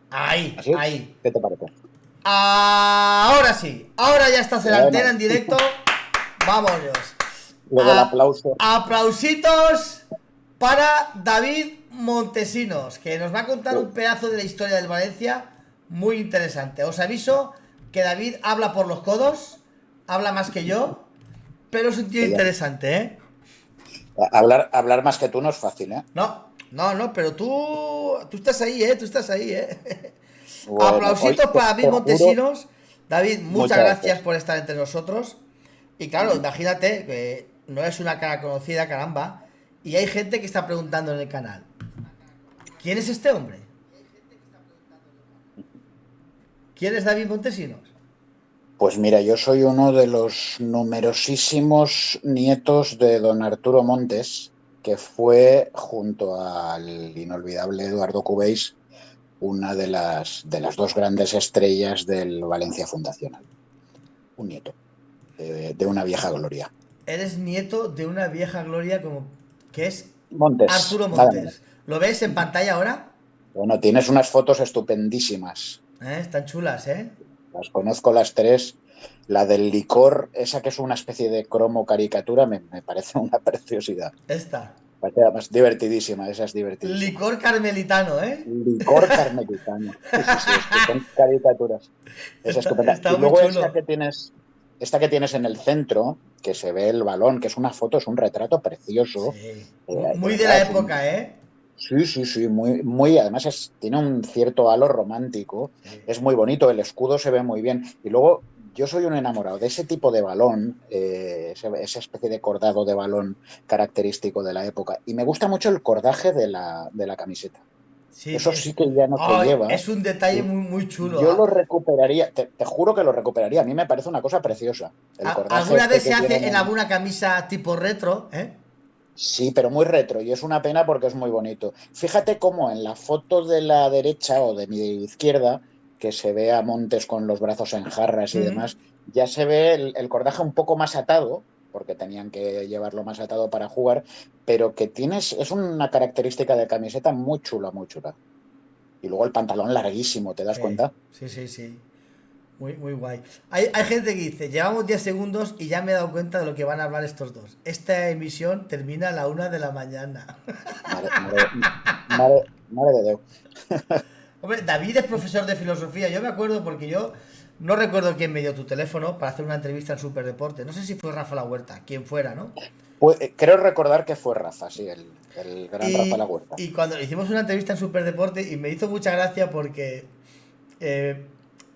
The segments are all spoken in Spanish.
Ahí, ¿Así? ahí. ¿Qué te parece? Ahora sí. Ahora ya estás en la antena Bueno, en directo. Vámonos. luego el aplauso. Aplausitos para David Montesinos, que nos va a contar Uh, un pedazo de la historia del Valencia muy interesante. Os aviso que David habla por los codos, habla más que yo, pero es un tío que ya- interesante, ¿eh? hablar más que tú no es fácil, ¿eh? No, no, no, pero tú estás ahí, ¿eh? Tú estás ahí, ¿eh? Bueno, hoy Aplausitos para te David juro, Montesinos. David, muchas muchas gracias gracias. por estar entre nosotros. Y claro, imagínate que no es una cara conocida, caramba. Y hay gente que está preguntando en el canal, ¿quién es este hombre? ¿Quién es David Montesinos? Pues mira, yo soy uno de los numerosísimos nietos de don Arturo Montes, que fue, junto al inolvidable Eduardo Cubéis, una de las dos grandes estrellas del Valencia Fundacional. Un nieto de una vieja gloria. Eres nieto de una vieja gloria como que es Montes, Arturo nada menos. Montes. ¿Lo ves en pantalla ahora? Bueno, tienes unas fotos estupendísimas. Están chulas, ¿eh? Las conozco las tres. La del licor, esa que es una especie de cromo caricatura, me parece una preciosidad. Esta. Parece además divertidísima, esa es divertidísima. Licor carmelitano, ¿eh? Licor carmelitano. Sí, sí, sí, es que son caricaturas. Es estupenda. Está Y muy luego chulo. esta que tienes en el centro, que se ve el balón, que es una foto, es un retrato precioso. Sí. De Muy de verdad, la es un, época, ¿eh? sí, sí, sí, muy, muy, además tiene un cierto halo romántico, Sí. es muy bonito, el escudo se ve muy bien. Y luego yo soy un enamorado de ese tipo de balón, esa especie de cordado de balón característico de la época. Y me gusta mucho el cordaje de la camiseta. Sí, Eso sí que ya no se ay, lleva. es un detalle Y muy, muy chulo. yo lo recuperaría, te juro que lo recuperaría. A mí me parece una cosa preciosa. El cordaje ¿Alguna este vez que se tienen hace en en... alguna camisa tipo retro, eh? Sí, pero muy retro y es una pena porque es muy bonito. Fíjate cómo en la foto de la derecha o de mi izquierda, que se ve a Montes con los brazos en jarras y Mm. demás, ya se ve el cordaje un poco más atado, porque tenían que llevarlo más atado para jugar, pero que es una característica de camiseta muy chula, muy chula. Y luego el pantalón larguísimo, ¿te das Sí, cuenta? sí, sí, sí. Muy, muy guay. Hay gente que dice, llevamos 10 segundos y ya me he dado cuenta de lo que van a hablar estos dos. Esta emisión termina a la 1 de la mañana. Mare, mare, mare de Déu. Hombre, David es profesor de filosofía. Yo me acuerdo porque yo no recuerdo quién me dio tu teléfono para hacer una entrevista en Superdeporte. No sé si fue Rafa La Huerta, quien fuera, ¿no? Pues, creo recordar que fue Rafa, sí, el gran Rafa La Huerta. Y cuando hicimos una entrevista en Superdeporte y me hizo mucha gracia porque eh,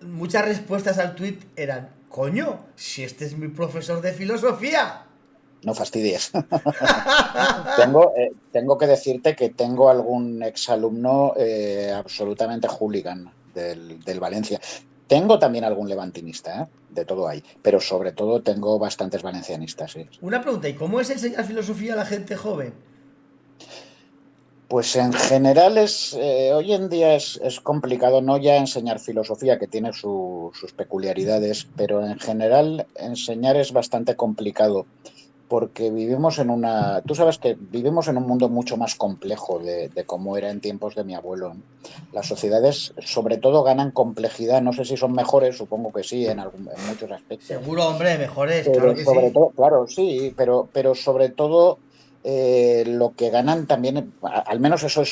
muchas respuestas al tweet eran, coño, si este es mi profesor de filosofía. No fastidies. Tengo que decirte que tengo algún exalumno absolutamente hooligan del Valencia. Tengo también algún levantinista, ¿eh? De todo hay, pero sobre todo tengo bastantes valencianistas, sí. Una pregunta, ¿y cómo es enseñar filosofía a la gente joven? Pues en general hoy en día es complicado no ya enseñar filosofía, que tiene sus peculiaridades, pero en general enseñar es bastante complicado porque tú sabes que vivimos en un mundo mucho más complejo de cómo era en tiempos de mi abuelo, ¿no? Las sociedades sobre todo ganan complejidad, no sé si son mejores, supongo que sí, en muchos aspectos, Seguro, hombre, mejores, claro pero que sobre sí. todo, claro, sí, pero sobre todo lo que ganan también, al menos eso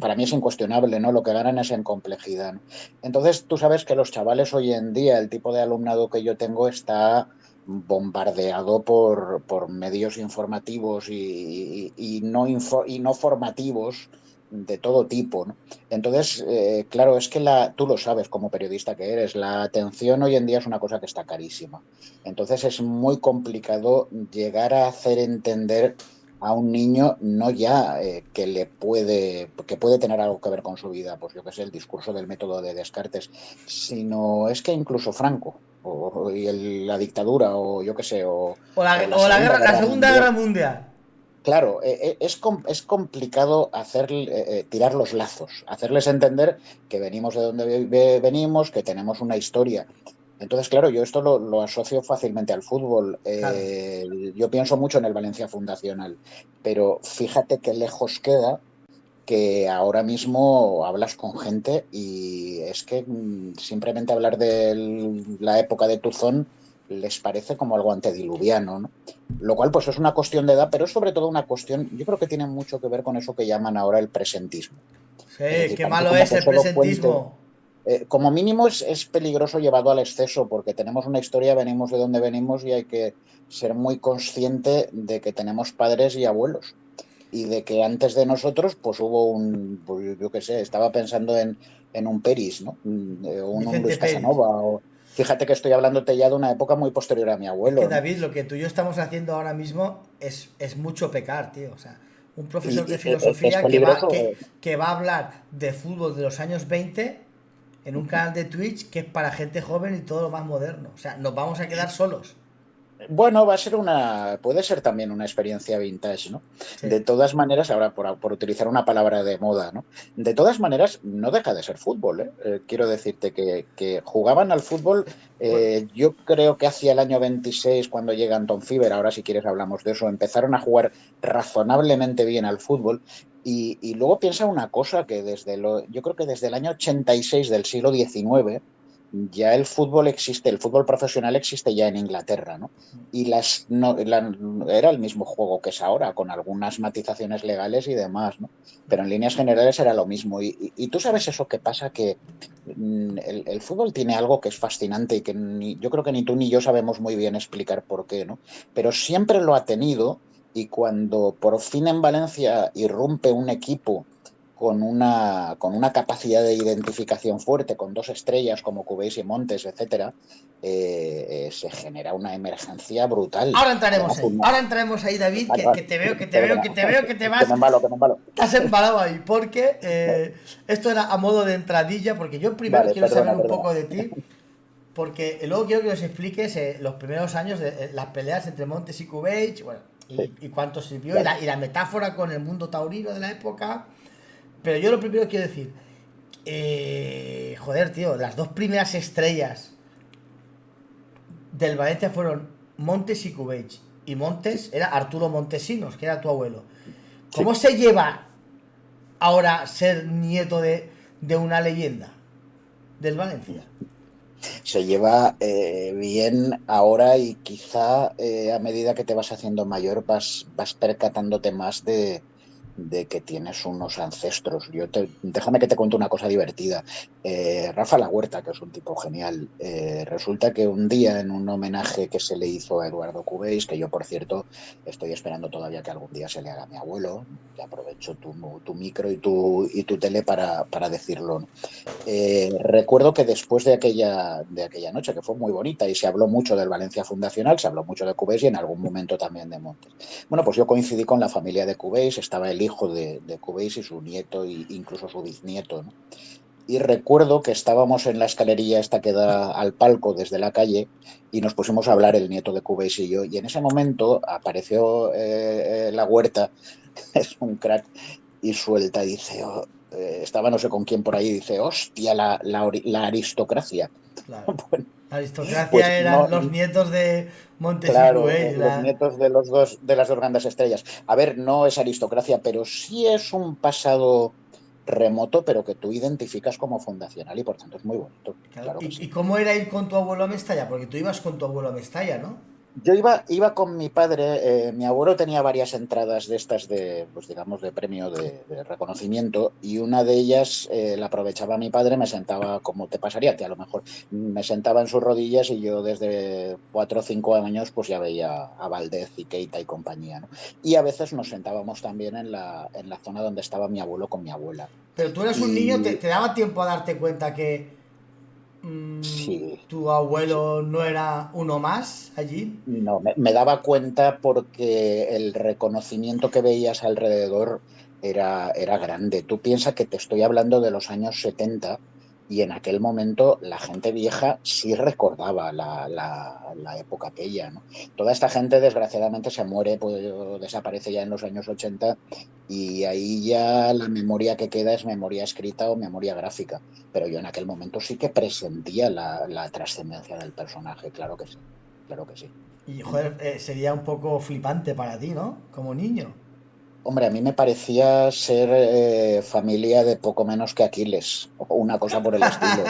para mí es incuestionable, ¿no? Lo que ganan es en complejidad, ¿no? Entonces, tú sabes que los chavales hoy en día, el tipo de alumnado que yo tengo está bombardeado por medios informativos y no formativos de todo tipo, ¿no? Entonces, claro, es que tú lo sabes como periodista que eres, la atención hoy en día es una cosa que está carísima. Entonces es muy complicado llegar a hacer entender a un niño no ya que puede tener algo que ver con su vida, pues yo qué sé, el discurso del método de Descartes, sino es que incluso Franco la dictadura o yo qué sé, o la Segunda La Guerra Segunda Guerra Mundial. Mundial. Claro, es complicado tirar los lazos, hacerles entender que venimos de donde venimos, que tenemos una historia. Entonces, claro, yo esto lo asocio fácilmente al fútbol. Claro. Yo pienso mucho en el Valencia Fundacional, pero fíjate qué lejos queda que ahora mismo hablas con gente y es que simplemente hablar de la época de Tuzón les parece como algo antediluviano, ¿no? Lo cual pues es una cuestión de edad, pero es sobre todo una cuestión, yo creo que tiene mucho que ver con eso que llaman ahora el presentismo. Es Sí, decir, qué parece malo como es que el solo cuente. presentismo. Como mínimo es peligroso llevado al exceso porque tenemos una historia, venimos de donde venimos y hay que ser muy consciente de que tenemos padres y abuelos y de que antes de nosotros pues hubo pues, yo qué sé, estaba pensando en un Peris, ¿no? Un Vicente Luis Pérez. Casanova. Fíjate que estoy hablándote ya de una época muy posterior a mi Es que abuelo, ¿no? David, lo que tú y yo estamos haciendo ahora mismo es mucho pecar, tío. O sea, un profesor de Es filosofía peligroso. que va a hablar de fútbol de los años 20 en un canal de Twitch que es para gente joven y todo lo más moderno. O sea, nos vamos a quedar solos. Bueno, va a ser puede ser también una experiencia vintage, ¿no? Sí. De todas maneras, ahora por utilizar una palabra de moda, ¿no? De todas maneras, no deja de ser fútbol, ¿eh? Quiero decirte que jugaban al fútbol, Pues, yo creo que hacia el año 26, cuando llega Anton Fiber, ahora si quieres hablamos de eso, empezaron a jugar razonablemente bien al fútbol. Y luego piensa una cosa, yo creo que desde el año 86 del siglo XIX, ya el fútbol existe, el fútbol profesional existe ya en Inglaterra, ¿no? Y era el mismo juego que es ahora, con algunas matizaciones legales y demás, ¿no? Pero en líneas generales era lo mismo. Y tú sabes eso que pasa, que el fútbol tiene algo que es fascinante y que yo creo que ni tú ni yo sabemos muy bien explicar por qué, ¿no? Pero siempre lo ha tenido y cuando por fin en Valencia irrumpe un equipo con una capacidad de identificación fuerte, con dos estrellas como Cubéis y Montes, etcétera, se genera una emergencia brutal. Además, ahora entraremos ahí, David, vale, vale, que te veo, que te veo, perdona, que te veo, que te que vas. me embalo, que me embalo. Te has embalado ahí, porque esto era a modo de entradilla, porque yo primero Vale, quiero saber perdona, un perdona. poco de ti, porque luego quiero que nos expliques los primeros años de las peleas entre Montes y Cubage, bueno, Sí, y cuánto sirvió, vale. y la metáfora con el mundo taurino de la época. Pero yo lo primero quiero decir, joder, tío, las dos primeras estrellas del Valencia fueron Montes y Cubage. Y Montes era Arturo Montesinos, que era tu abuelo. Sí. ¿Cómo se lleva ahora ser nieto de una leyenda del Valencia? Se lleva bien ahora y quizá a medida que te vas haciendo mayor vas percatándote más de que tienes unos ancestros. Déjame que te cuente una cosa divertida. Rafa La Huerta, que es un tipo genial, resulta que un día en un homenaje que se le hizo a Eduardo Cubéis, que yo por cierto estoy esperando todavía que algún día se le haga a mi abuelo, que aprovecho tu micro y tu tele para decirlo, ¿no? Recuerdo que después de aquella noche, que fue muy bonita y se habló mucho del Valencia Fundacional, se habló mucho de Cubéis y en algún momento también de Montes. Bueno, pues yo coincidí con la familia de Cubéis, estaba el hijo de Cubéis y su nieto e incluso su bisnieto, ¿no? Y recuerdo que estábamos en la escalerilla esta que da al palco desde la calle y nos pusimos a hablar el nieto de Cubéis y yo. Y en ese momento apareció la Huerta, es un crack, y suelta, dice, estaba no sé con quién por ahí, dice, hostia, la aristocracia. Claro. Bueno, La aristocracia pues eran no, los nietos de Montes y claro, Cubage. los nietos de las dos grandes estrellas. A ver, no es aristocracia, pero sí es un pasado remoto, pero que tú identificas como fundacional y por tanto es muy bonito. Claro. Claro que sí. Y cómo era ir con tu abuelo a Mestalla? Porque tú ibas con tu abuelo a Mestalla, ¿no? Yo iba con mi padre, mi abuelo tenía varias entradas de estas pues digamos, de premio de reconocimiento y una de ellas la aprovechaba mi padre, me sentaba, como te pasaría a ti a lo mejor, me sentaba en sus rodillas y yo desde 4 o 5 años pues ya veía a Valdez y Keita y compañía, ¿no? Y a veces nos sentábamos también en la zona donde estaba mi abuelo con mi abuela. Pero tú eras un niño, Y te daba tiempo a darte cuenta que sí, tu sí. abuelo no era uno más allí. No, me daba cuenta porque el reconocimiento que veías alrededor era grande. Tú piensas que te estoy hablando de los años 70 y en aquel momento la gente vieja sí recordaba la época aquella, ¿no? Toda esta gente desgraciadamente se muere, pues, o desaparece ya en los años 80 y ahí ya la memoria que queda es memoria escrita o memoria gráfica. Pero yo en aquel momento sí que presentía la trascendencia del personaje, claro que sí, claro que sí. Y joder, sería un poco flipante para ti, ¿no? Como niño. Hombre, a mí me parecía ser familia de poco menos que Aquiles, o una cosa por el estilo,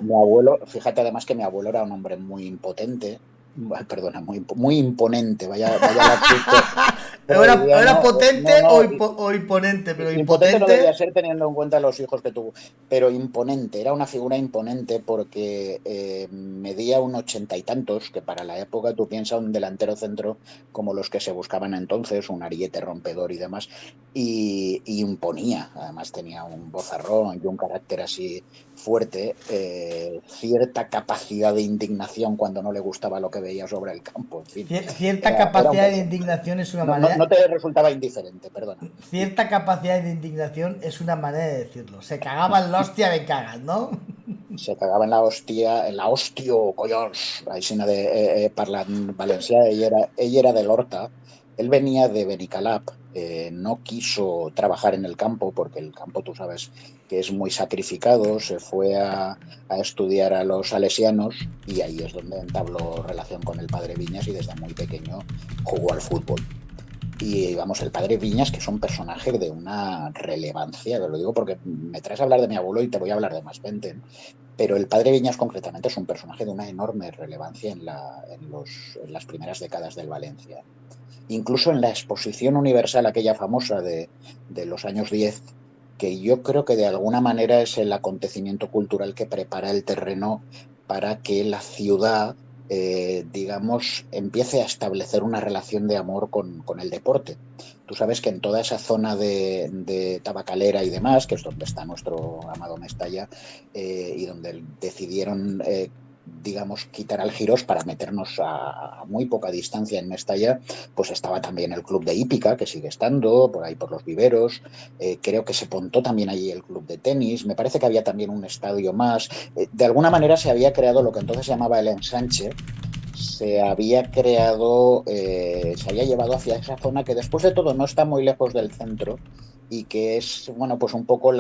¿no? Mi abuelo, fíjate además que mi abuelo era un hombre muy impotente, perdona, muy imponente, vaya lapsus ¿Era freudiano, potente no, o, no, o imponente? Pero impotente no debía impotente. ser teniendo en cuenta los hijos que tuvo, pero imponente, era una figura imponente porque medía un ochenta y tantos, que para la época tú piensas un delantero centro como los que se buscaban entonces, un ariete rompedor y demás, y imponía, además tenía un vozarrón y un carácter así fuerte, cierta capacidad de indignación cuando no le gustaba lo que veía sobre el campo, en fin, Cierta era un capacidad de personaje. indignación es una No, no, manera. no te resultaba indiferente, perdona. Cierta capacidad de indignación es una manera de decirlo. Se cagaba en la hostia, me cagas, ¿no? Se cagava en la hòstia, collons, aixina de parlant valencià, ell era de l'Horta, él venía de Benicalap, no quiso trabajar en el campo porque el campo tú sabes que es muy sacrificado, se fue a estudiar a los salesianos y ahí es donde entabló relación con el padre Viñas y desde muy pequeño jugó al fútbol. Y vamos, el padre Viñas, que es un personaje de una relevancia, te lo digo porque me traes a hablar de mi abuelo y te voy a hablar de más gente, ¿no? Pero el padre Viñas concretamente es un personaje de una enorme relevancia en las primeras décadas del Valencia. Incluso en la exposición universal, aquella famosa de los años 10, que yo creo que de alguna manera es el acontecimiento cultural que prepara el terreno para que la ciudad, digamos, empiece a establecer una relación de amor con el deporte. Tú sabes que en toda esa zona de Tabacalera y demás, que es donde está nuestro amado Mestalla, y donde decidieron, digamos, quitar Algirós para meternos a muy poca distancia en Mestalla, pues estaba también el club de hípica, que sigue estando por ahí por los viveros. Creo que se montó también allí el club de tenis. Me parece que había también un estadio más. De alguna manera se había creado lo que entonces se llamaba el ensanche, se había creado, se había llevado hacia esa zona que después de todo no está muy lejos del centro y que es, bueno, pues un poco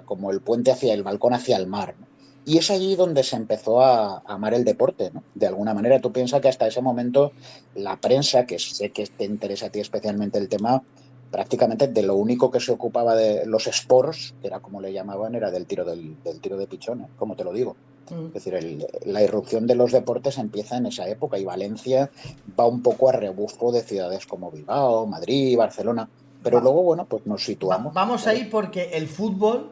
como el puente hacia el balcón hacia el mar, ¿no? Y es allí donde se empezó a amar el deporte, ¿no? De alguna manera, tú piensas que hasta ese momento la prensa, que sé que te interesa a ti especialmente el tema, prácticamente de lo único que se ocupaba de los sports, que era como le llamaban, era del tiro de pichones, como te lo digo. Es decir, la irrupción de los deportes empieza en esa época y Valencia va un poco a rebufo de ciudades como Bilbao, Madrid, Barcelona, pero Va- luego, bueno, pues nos situamos, vamos ¿vale? ahí porque el fútbol,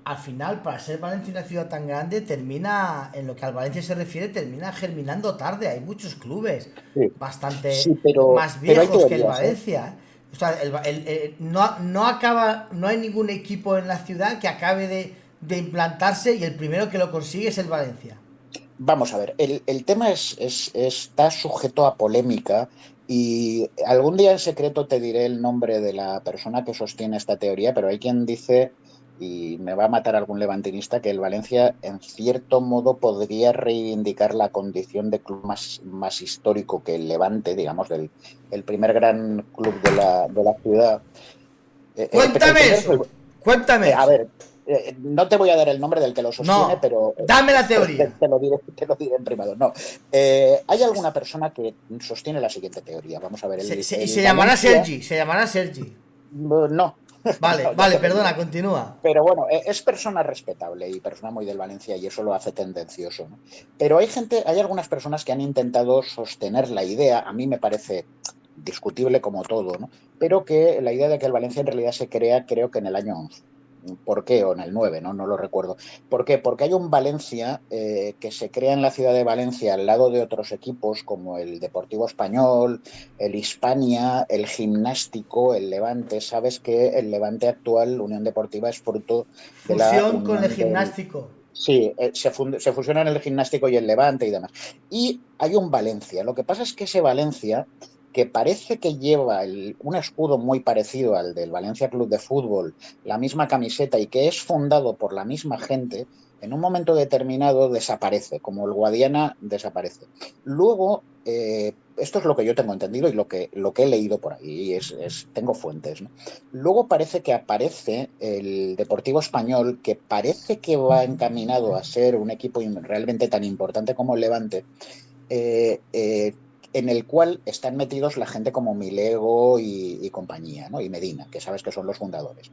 al final, para ser Valencia una ciudad tan grande, termina, en lo que al Valencia se refiere, termina germinando tarde. Hay muchos clubes Sí, bastante sí, más pero hay viejos que el teorías, ¿eh? Valencia. O sea, no, no acaba, no hay ningún equipo en la ciudad que acabe de implantarse y el primero que lo consigue es el Valencia. Vamos a ver, el tema está sujeto a polémica y algún día en secreto te diré el nombre de la persona que sostiene esta teoría, pero hay quien dice, y me va a matar algún levantinista, que el Valencia en cierto modo podría reivindicar la condición de club más histórico que el Levante, digamos, el primer gran club de la ciudad. El Cuéntame primero es eso, cuéntame a eso. ver, no te voy a dar el nombre del que lo sostiene, No, pero dame la teoría. te lo diré en privado. No, hay alguna persona que sostiene la siguiente teoría. Vamos a ver, Y el se llamará Valencia, Sergi, se llamará Sergi. no, Vale, no, ya vale, te lo diré. perdona, continúa. Pero bueno, es persona respetable y persona muy del Valencia y eso lo hace tendencioso, ¿no? Pero hay algunas personas que han intentado sostener la idea, a mí me parece discutible como todo, ¿no? Pero que la idea de que el Valencia en realidad se crea, creo que en el año 11. ¿Por qué? O en el 9, ¿no? No lo recuerdo. ¿Por qué? Porque hay un Valencia que se crea en la ciudad de Valencia al lado de otros equipos como el Deportivo Español, el Hispania, el Gimnástico, el Levante. Sabes que el Levante actual, Unión Deportiva, es fruto de la Fusión con el unión del... gimnástico. Sí, se fusionan el Gimnástico y el Levante y demás. Y hay un Valencia. Lo que pasa es que ese Valencia, que parece que lleva un escudo muy parecido al del Valencia Club de Fútbol, la misma camiseta y que es fundado por la misma gente, en un momento determinado desaparece, como el Guadiana desaparece. Luego, esto es lo que yo tengo entendido y lo que he leído por ahí, tengo fuentes, ¿no? Luego parece que aparece el Deportivo Español, que parece que va encaminado a ser un equipo realmente tan importante como el Levante, eh, eh, en el cual están metidos la gente como Milego y compañía, ¿no? Y Medina, que sabes que son los fundadores.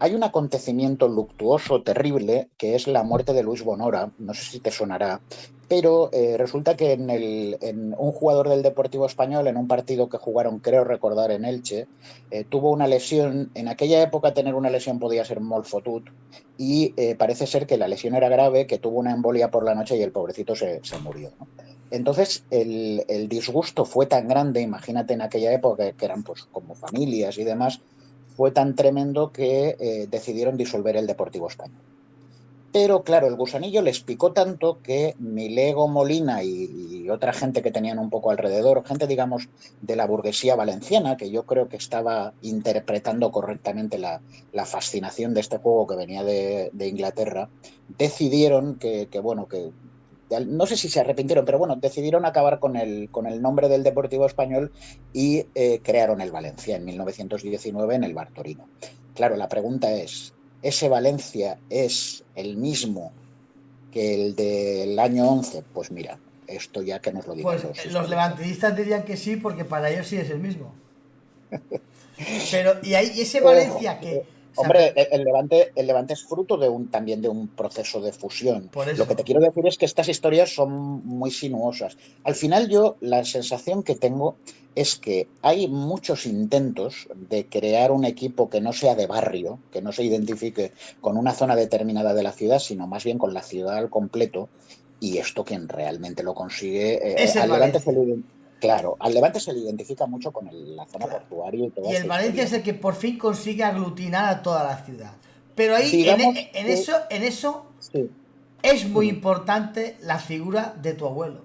Hay un acontecimiento luctuoso, terrible, que es la muerte de Luis Bonora, no sé si te sonará, pero resulta que en un jugador del Deportivo Español, en un partido que jugaron, creo recordar, en Elche, tuvo una lesión. En aquella época tener una lesión podía ser molt fotut, y parece ser que la lesión era grave, que tuvo una embolia por la noche y el pobrecito se murió, ¿no? Entonces el disgusto fue tan grande, imagínate en aquella época que eran pues como familias y demás, fue tan tremendo que decidieron disolver el Deportivo Español. Pero claro, el gusanillo les picó tanto que Milego, Molina y otra gente que tenían un poco alrededor, gente digamos de la burguesía valenciana, que yo creo que estaba interpretando correctamente la fascinación de este juego que venía de Inglaterra, decidieron bueno, que no sé si se arrepintieron, pero bueno, decidieron acabar con el nombre del Deportivo Español y crearon el Valencia en 1919 en el Bartorino. Claro, la pregunta es, ¿ese Valencia es el mismo que el del año 11? Pues mira, esto ya que nos lo digan Pues los los historiadores. levantinistas dirían que sí, porque para ellos sí es el mismo. Pero, y hay ese Oh, Valencia que. O sea, hombre, el Levante es fruto también de un proceso de fusión. por Lo que eso. te quiero decir es que estas historias son muy sinuosas. Al final yo la sensación que tengo es que hay muchos intentos de crear un equipo que no sea de barrio, que no se identifique con una zona determinada de la ciudad, sino más bien con la ciudad al completo. Y esto quien realmente lo consigue, Es el al Levante Valencia. claro, al Levante se le identifica mucho con la zona Claro. portuaria y toda Y el esta Valencia historia, es ¿no? el que por fin consigue aglutinar a toda la ciudad. Pero ahí, Digamos que en eso sí. es muy Ujú. importante la figura de tu abuelo.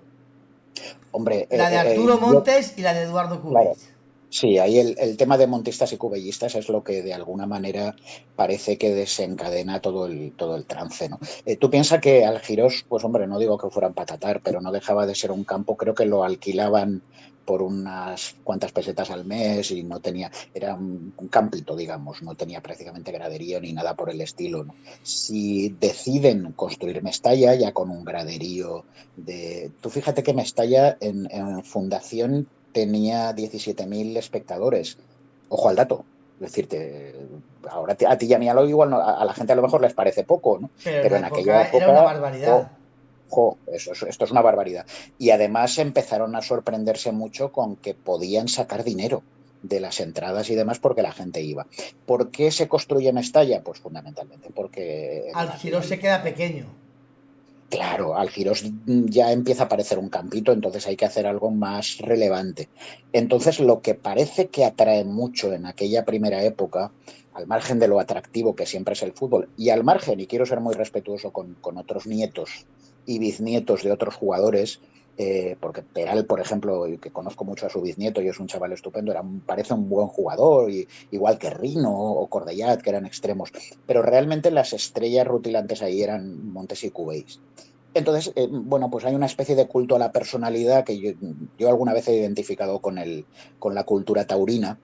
Hombre, La de Arturo yo, Montes y la de Eduardo claro, Cubéis. sí, ahí el tema de montistas y cubellistas es lo que de alguna manera parece que desencadena todo el trance, ¿no? Tú piensas que Algirós, pues hombre, no digo que fueran patatar, pero no dejaba de ser un campo, creo que lo alquilaban por unas cuantas pesetas al mes y no tenía, era un campito, digamos, no tenía prácticamente graderío ni nada por el estilo, ¿no? Si deciden construir Mestalla ya con un graderío tú fíjate que Mestalla en fundación tenía 17.000 espectadores. Ojo al dato. Es decirte, ahora a ti y a mí igual a la gente a lo mejor les parece poco, ¿no? Pero en Pero la en aquella época era una época, barbaridad. esto es una barbaridad. Y además empezaron a sorprenderse mucho con que podían sacar dinero de las entradas y demás porque la gente iba. ¿Por qué se construye Mestalla? Pues fundamentalmente porque el Algirós se queda nacionalismo. pequeño. Claro, Algirós ya empieza a parecer un campito, entonces hay que hacer algo más relevante. Entonces, lo que parece que atrae mucho en aquella primera época, al margen de lo atractivo que siempre es el fútbol, y al margen, y quiero ser muy respetuoso con otros nietos y bisnietos de otros jugadores, porque Peral, por ejemplo, que conozco mucho a su bisnieto y es un chaval estupendo, parece un buen jugador, igual que Rino o Cordellat, que eran extremos, pero realmente las estrellas rutilantes ahí eran Montes y Cubéis. Entonces, bueno, pues hay una especie de culto a la personalidad que yo alguna vez he identificado con la cultura taurina.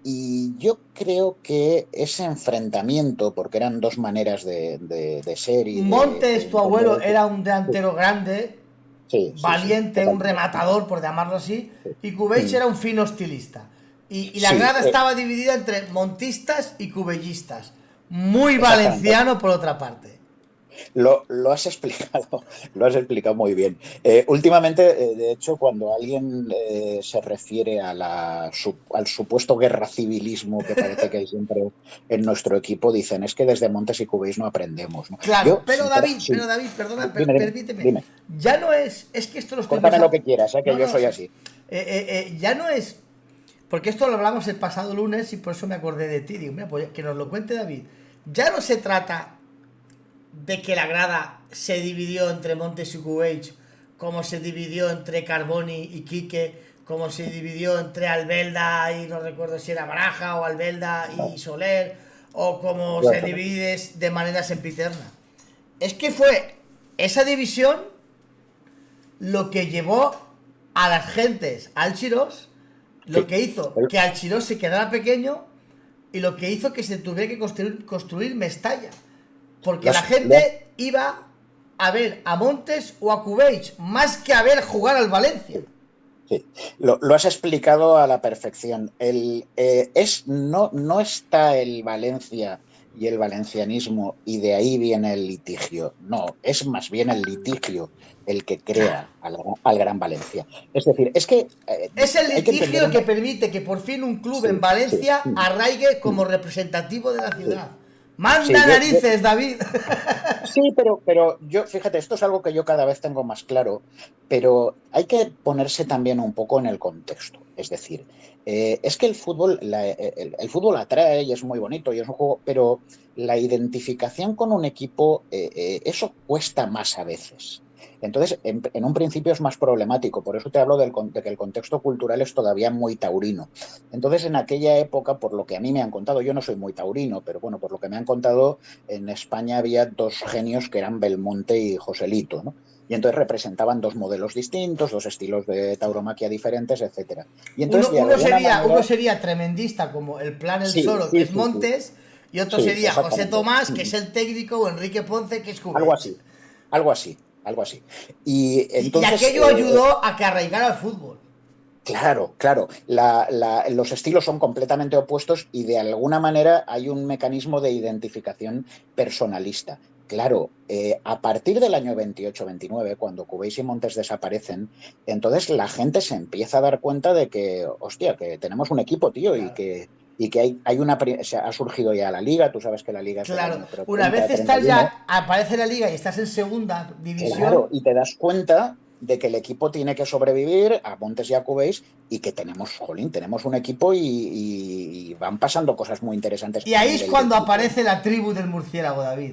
Y yo creo que ese enfrentamiento, porque eran dos maneras de ser y de Montes, tu abuelo, entender. era un Sí, delantero grande, sí, sí, sí, valiente, un totalmente. rematador, por llamarlo así, Sí, y Cubéis mm, era un fino estilista. Y la sí, grada estaba dividida entre montistas y cubellistas. Muy exactamente. valenciano por otra parte. Lo has explicado, lo has explicado muy bien. Últimamente, de hecho, cuando alguien se refiere al supuesto guerra civilismo que parece que hay siempre en nuestro equipo, dicen es que desde Montes y Cubéis no aprendemos, ¿no? Claro, Yo, sinceramente, sí. Pero David, perdona, Dime, dime, permíteme. dime. Ya no es que esto lo estuvimos. Córtame lo que quieras, que No, yo no, soy así. ya no es. Porque esto lo hablamos el pasado lunes y por eso me acordé de ti. Digo, mira, pues que nos lo cuente David. Ya no se trata de que la grada se dividió entre Montes y Cubage, como se dividió entre Carboni y Quique, como se dividió entre Albelda y no recuerdo si era Baraja o Albelda y No, Soler, o como yo se eso no. divide de manera sempiterna. Es que fue esa división lo que llevó a las gentes al Chirós, lo Sí. que hizo que al Chirós se quedara pequeño y lo que hizo que se tuviera que construir Mestalla. Porque Lo la has, lo has- gente iba a ver a Montes o a Cubage más que a ver jugar al Valencia. Sí, lo has explicado a la perfección. No está el Valencia y el valencianismo y de ahí viene el litigio. No, es más bien el litigio el que crea al Gran Valencia. Es decir, es que Es el hay que entender litigio una... que permite que por fin un club en Sí, sí, Valencia arraigue como sí, representativo de la sí. ciudad. Sí, ¡Manda narices, David! sí, pero yo, fíjate, esto es algo que yo cada vez tengo más claro, pero hay que ponerse también un poco en el contexto. Es decir, es que el fútbol atrae y es muy bonito y es un juego, pero la identificación con un equipo, eso cuesta más a veces. Entonces, en un principio es más problemático, por eso te hablo de que el contexto cultural es todavía muy taurino. Entonces, en aquella época, por lo que a mí me han contado, yo no soy muy taurino, pero bueno, por lo que me han contado, en España había dos genios que eran Belmonte y Joselito, ¿no? Y entonces representaban dos modelos distintos, dos estilos de tauromaquia diferentes, etcétera. Y entonces, de alguna Uno manera, sería tremendista, como el plan El sí, Soro, que sí, es sí, sí, Montes, y otro sí, sería José exactamente. Tomás, que es el técnico, o Enrique Ponce, que es Algo Cubech. así, algo así, algo así. Y Y entonces, aquello ayudó a que arraigara el fútbol. claro, claro, los estilos son completamente opuestos y de alguna manera hay un mecanismo de identificación personalista. Claro, a partir del año 28-29, cuando Cubéis y Montes desaparecen, entonces la gente se empieza a dar cuenta de que, hostia, que tenemos un equipo, tío, Claro. y que ha surgido ya la liga, tú sabes que la liga es del Claro, año pero una vez 30, estás 31. ya, aparece la liga y estás en segunda Claro, división, y te das cuenta de que el equipo tiene que sobrevivir a Montes y a Cubéis y que tenemos, jolín, tenemos un equipo y van pasando cosas muy interesantes y a ahí es nivel de cuando equipo. aparece la tribu del murciélago, David.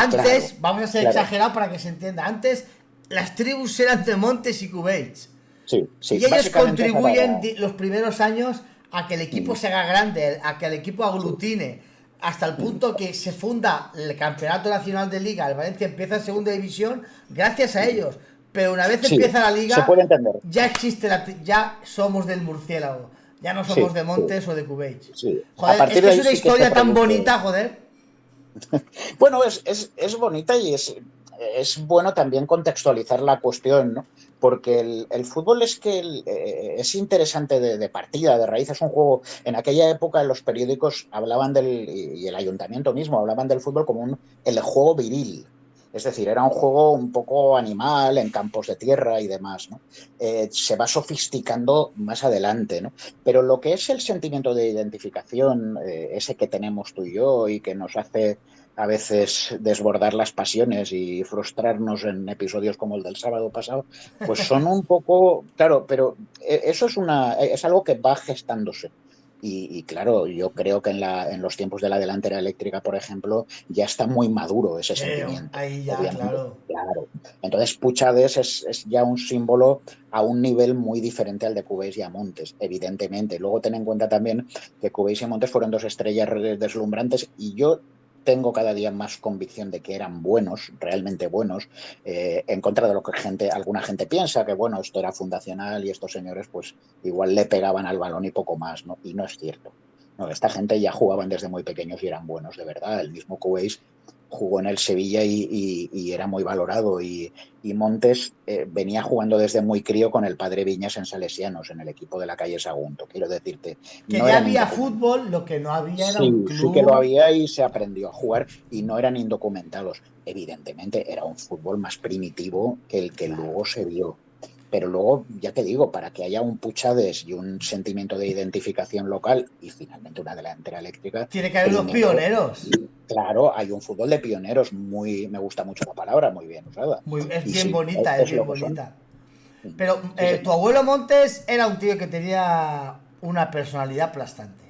Claro, Antes, vamos a ser claro, exagerados para que se entienda, antes las tribus eran de Montes y Cubéis. sí, sí, Y ellos básicamente esa era contribuyen la... los primeros años a que el equipo Mm, se haga grande, a que el equipo sí, aglutine, hasta el mm, punto que se funda el Campeonato Nacional de Liga, el Valencia empieza en segunda división gracias a mm. ellos. Pero una vez Sí, empieza la se liga, puede entender. ya existe ya somos del murciélago, ya no somos Sí, de sí, Montes o de Cubeix. sí. A Joder, es partir que de es ahí una sí que se historia tan produce. bonita, joder. Bueno, es bonita y es bueno también contextualizar la cuestión, ¿no? Porque el fútbol es que es interesante de partida, de raíz, es un juego. En aquella época los periódicos hablaban y el ayuntamiento mismo hablaban del fútbol como el juego viril. Es decir, era un juego un poco animal en campos de tierra y demás, ¿no? Se va sofisticando más adelante, ¿no? Pero lo que es el sentimiento de identificación, ese que tenemos tú y yo y que nos hace a veces desbordar las pasiones y frustrarnos en episodios como el del sábado pasado, pues son un poco, claro, pero eso es algo que va gestándose. Y claro, yo creo que en los tiempos de la delantera eléctrica, por ejemplo, ya está muy maduro ese Sí, sentimiento, ahí ya, obviamente. claro. Claro. Entonces, Puchades es ya un símbolo a un nivel muy diferente al de Cubéis y a Montes, evidentemente. Luego ten en cuenta también que Cubéis y Montes fueron dos estrellas deslumbrantes y yo tengo cada día más convicción de que eran buenos, realmente buenos, en contra de lo que alguna gente piensa, que bueno, esto era fundacional y estos señores pues igual le pegaban al balón y poco más, ¿no? Y no es cierto. No, esta gente ya jugaban desde muy pequeños y eran buenos, de verdad. El mismo Cubéis jugó en el Sevilla y era muy valorado. Y Montes venía jugando desde muy crío con el padre Viñas en Salesianos, en el equipo de la calle Sagunto. Quiero decirte, Que no ya eran había indocumentados. fútbol, lo que no había era un Sí, sí que lo club. había y se aprendió a jugar y no eran indocumentados. Evidentemente era un fútbol más primitivo que el que Claro. luego se vio. Pero luego, ya te digo, para que haya un Puchades y un sentimiento de identificación local y finalmente una delantera eléctrica, Tiene que haber unos primero, pioneros. claro, hay un fútbol de pioneros, me gusta mucho la palabra, muy bien usada. Es Y bien sí, bonita, es es bien lo que son. bonita. Pero Sí, tu señor. abuelo Montes era un tío que tenía una personalidad aplastante.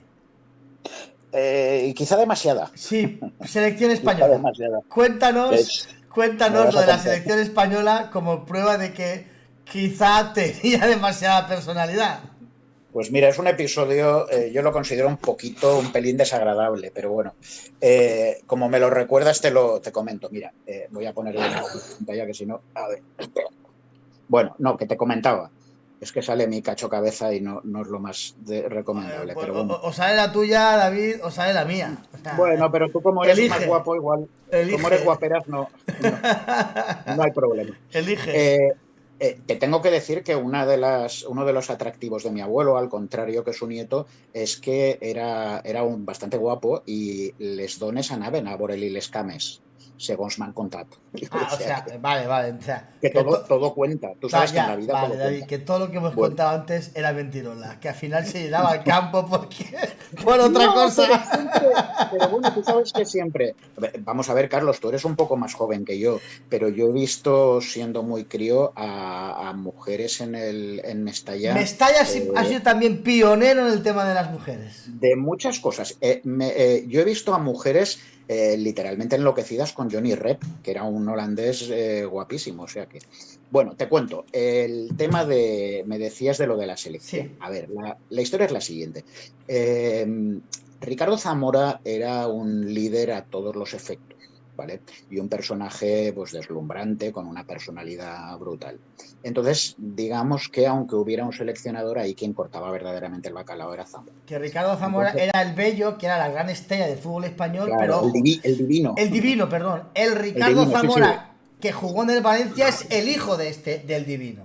Y quizá demasiada, Sí, selección quizá española. demasiada. Cuéntanos, Es, me cuéntanos vas lo a de la contar. selección española como prueba de que quizá tenía demasiada personalidad. Pues mira, es un episodio, yo lo considero un pelín desagradable, pero bueno, como me lo recuerdas, te comento. Mira, voy a ponerle en pantalla que si no, a ver. Bueno, no, que te comentaba. Es que sale mi cacho cabeza y no es lo más recomendable, Pues, pero bueno. o sale la tuya, David, o sale la mía. O sea, Bueno, pero tú como eres más elige, guapo, igual, como eres elige, guaperas, no hay problema. elige. Eh, Te tengo que decir que uno de los atractivos de mi abuelo, al contrario que su nieto, es que era bastante guapo y les dones anaven a por él y les cames, según me han contado. O O sea sea, vale, vale. O sea, que todo cuenta. Tú sabes que en la ya, vida vale, todo David, cuenta. que todo lo que hemos Bueno, contado antes era mentirola, que al final se llenaba el campo porque por otra no, cosa. pero siempre, pero bueno, tú sabes que siempre. Vamos a ver, Carlos, tú eres un poco más joven que yo, pero yo he visto siendo muy crío a mujeres en Mestalla Mestalla ha eh, sido también pionero en el tema de las mujeres. de muchas cosas. Yo he visto a mujeres literalmente enloquecidas con Johnny Rep, que era un holandés guapísimo. O sea que, bueno, te cuento. El tema me decías de lo de la selección. Sí. A ver, la historia es la siguiente. Eh, Ricardo Zamora era un líder a todos los efectos, ¿vale? Y un personaje pues deslumbrante, con una personalidad brutal. Entonces, digamos que aunque hubiera un seleccionador ahí, quien cortaba verdaderamente el bacalao era Zamora. Que Ricardo Zamora Entonces, era el bello, que era la gran estrella del fútbol español, pero claro, ojo, el divino, el divino, perdón, el el Ricardo divino, sí, sí, Zamora que jugó en el Valencia es el hijo del divino.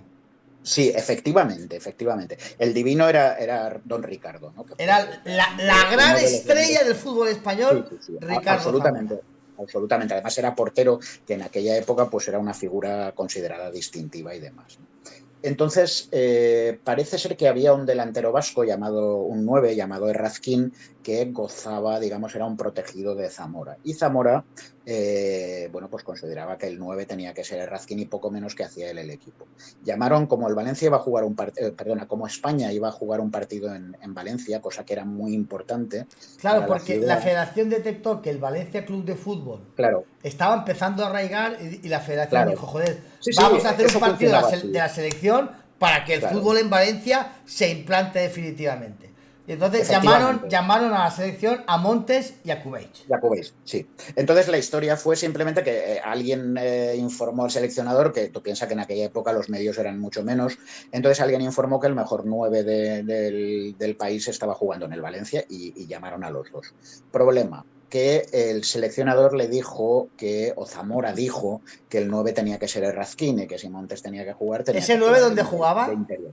sí, efectivamente, efectivamente. El divino era Don Ricardo, ¿no? Que Era fue la gran uno de los estrella grandes. del fútbol Sí, español, sí, sí, Ricardo Zamora. absolutamente, absolutamente. Además era portero, que en aquella época pues era una figura considerada distintiva y demás, ¿no? Entonces, parece ser que había un delantero vasco un 9 llamado Errazquín, que gozaba, digamos, era un protegido de Zamora. Y Zamora, bueno, pues consideraba que el 9 tenía que ser Errazquín y poco menos que hacía él el equipo. Llamaron, como el Valencia iba a jugar un partido, perdona, como España iba a jugar un partido en Valencia, cosa que era muy importante Claro, para la porque la ciudad. federación detectó que el Valencia Club de Fútbol Claro, estaba empezando a arraigar y la federación claro. dijo, joder, Sí, sí, vamos a hacer un eso partido funcionaba de así. la selección para que el Claro, fútbol en Valencia se implante definitivamente. Y entonces efectivamente. llamaron a la selección a Montes y a Cubeix. Jacobéis, sí. Entonces la historia fue simplemente que alguien informó al seleccionador, que tú piensas que en aquella época los medios eran mucho menos, entonces alguien informó que el mejor 9 del país estaba jugando en el Valencia y llamaron a los dos. Problema, que el seleccionador le dijo o Zamora dijo, que el 9 tenía que ser Errazquín y que si Montes tenía que jugar, tenía ¿Ese que 9 jugar donde de jugaba? interior.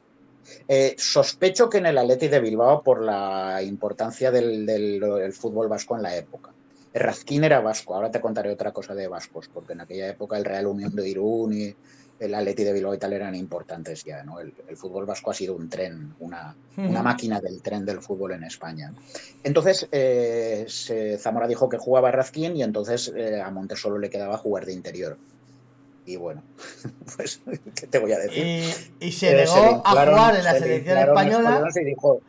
Sospecho que en el Athletic de Bilbao por la importancia del fútbol vasco en la época. Razquín era vasco, ahora te contaré otra cosa de vascos, porque en aquella época el Real Unión de Irún y el Athletic de Bilbao y tal eran importantes ya, ¿no? El fútbol vasco ha sido un tren, una máquina del tren del fútbol en España. Entonces, Zamora dijo que jugaba Razquín y entonces a Montes solo le quedaba jugar de interior. Y bueno, pues, ¿qué te voy a decir? Y se negó a Se jugar en la le selección inflaron los española colores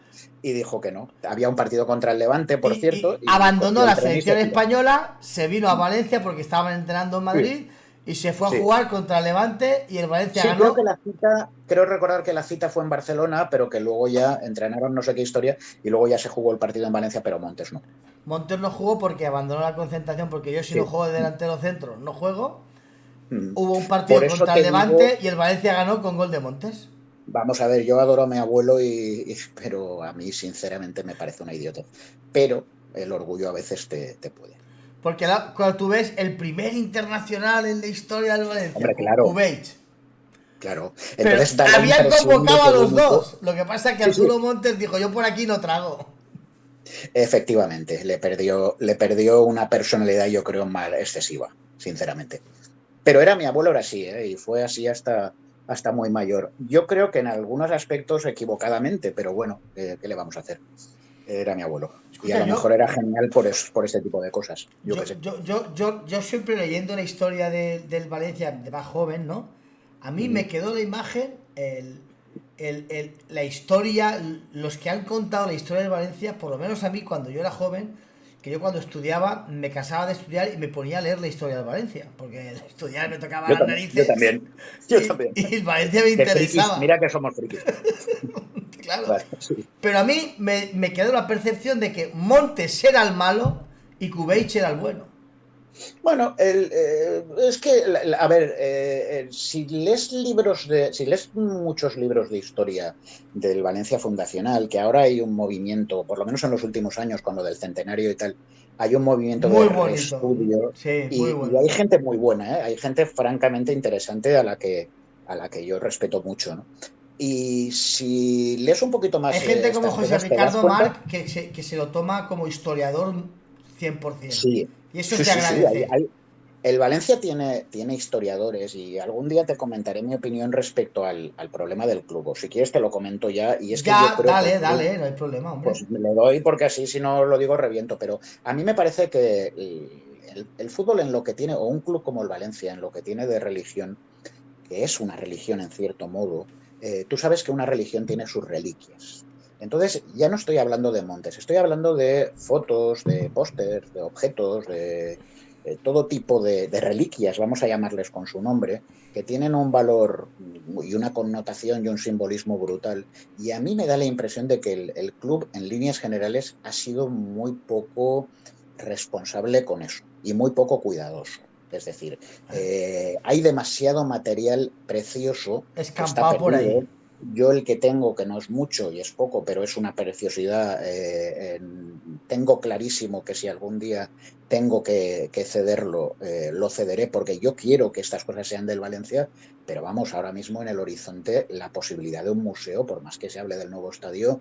y dijo que no. Había un partido contra el Levante, por y cierto, y abandonó cogió el la tren y se selección piró. española, se vino a Valencia porque estaban entrenando en Sí, Madrid y se fue a sí. jugar contra el Levante y el Valencia Sí, creo que ganó. creo recordar que la cita fue en Barcelona, pero que luego ya entrenaron no sé qué historia y luego ya se jugó el partido en Valencia, pero Montes no. Montes no jugó porque abandonó la concentración, porque yo si no Sí. juego de delantero centro no juego. Mm. Hubo un partido Por eso contra el te digo, Levante y el Valencia ganó con gol de Montes. vamos a ver, yo adoro a mi abuelo, pero a mí sinceramente me parece una idiota. Pero el orgullo a veces te puede. Porque cuando tú ves el primer internacional en la historia del Valencia, Hombre, claro, Cubeix. claro. Pero Entonces da la habían impresión de convocado que a el los único. dos. Lo que pasa es que Sí, sí, Arturo Montes dijo, yo por aquí no trago. efectivamente, le perdió una personalidad, yo creo, mal excesiva, sinceramente. Pero mi abuelo era así, ¿eh? Y fue así hasta muy mayor. Yo creo que en algunos aspectos equivocadamente, pero bueno, ¿qué le vamos a hacer? Era mi abuelo. Y a Escucha, lo mejor era genial por ese tipo de cosas, yo qué sé. yo siempre leyendo la historia del Valencia de más joven, ¿no? A mí Ujú. me quedó la imagen, la historia, los que han contado la historia del Valencia, por lo menos a mí cuando yo era joven, que yo cuando estudiaba me cansaba de estudiar y me ponía a leer la historia del Valencia, porque estudiar me tocaba Yo las también, yo narices también, yo también. y el Valencia me De frikis, interesaba, mira que somos frikis. claro. Vale, sí. Pero a mí me quedó la percepción de que Montes era el malo y Cubeix era el bueno. Bueno, es que, a ver, si lees muchos libros de historia del Valencia Fundacional, que ahora hay un movimiento, por lo menos en los últimos años, con lo del centenario y tal, hay un movimiento de Muy bonito. reestudio Sí, muy y bueno. hay gente muy buena, ¿eh? Hay gente francamente interesante a la que yo respeto mucho, ¿no? Y si lees un poquito Hay más gente como estas José cosas, te das Ricardo cuenta. Marc que se lo toma como historiador 100%. Sí, Y eso es sí, de sí, sí. agradecer. El Valencia tiene historiadores y algún día te comentaré mi opinión respecto al problema del club. O si quieres te lo comento ya. Y es que yo Ya, creo que el dale, club, dale, no hay problema, hombre. pues me le doy porque así si no lo digo reviento. Pero a mí me parece que el fútbol en lo que tiene, o un club como el Valencia, en lo que tiene de religión, que es una religión en cierto modo, tú sabes que una religión tiene sus reliquias. Entonces, ya no estoy hablando de montes, estoy hablando de fotos, de pósters, de objetos, de todo tipo de reliquias, vamos a llamarles con su nombre, que tienen un valor y una connotación y un simbolismo brutal. Y a mí me da la impresión de que el club, en líneas generales, ha sido muy poco responsable con eso y muy poco cuidadoso. Es decir, hay demasiado material precioso que está Escampado por ahí. perdido. Yo el que tengo, que no es mucho y es poco, pero es una preciosidad, tengo clarísimo que si algún día tengo que cederlo, lo cederé porque yo quiero que estas cosas sean del Valencia, pero vamos, ahora mismo en el horizonte la posibilidad de un museo, por más que se hable del nuevo estadio,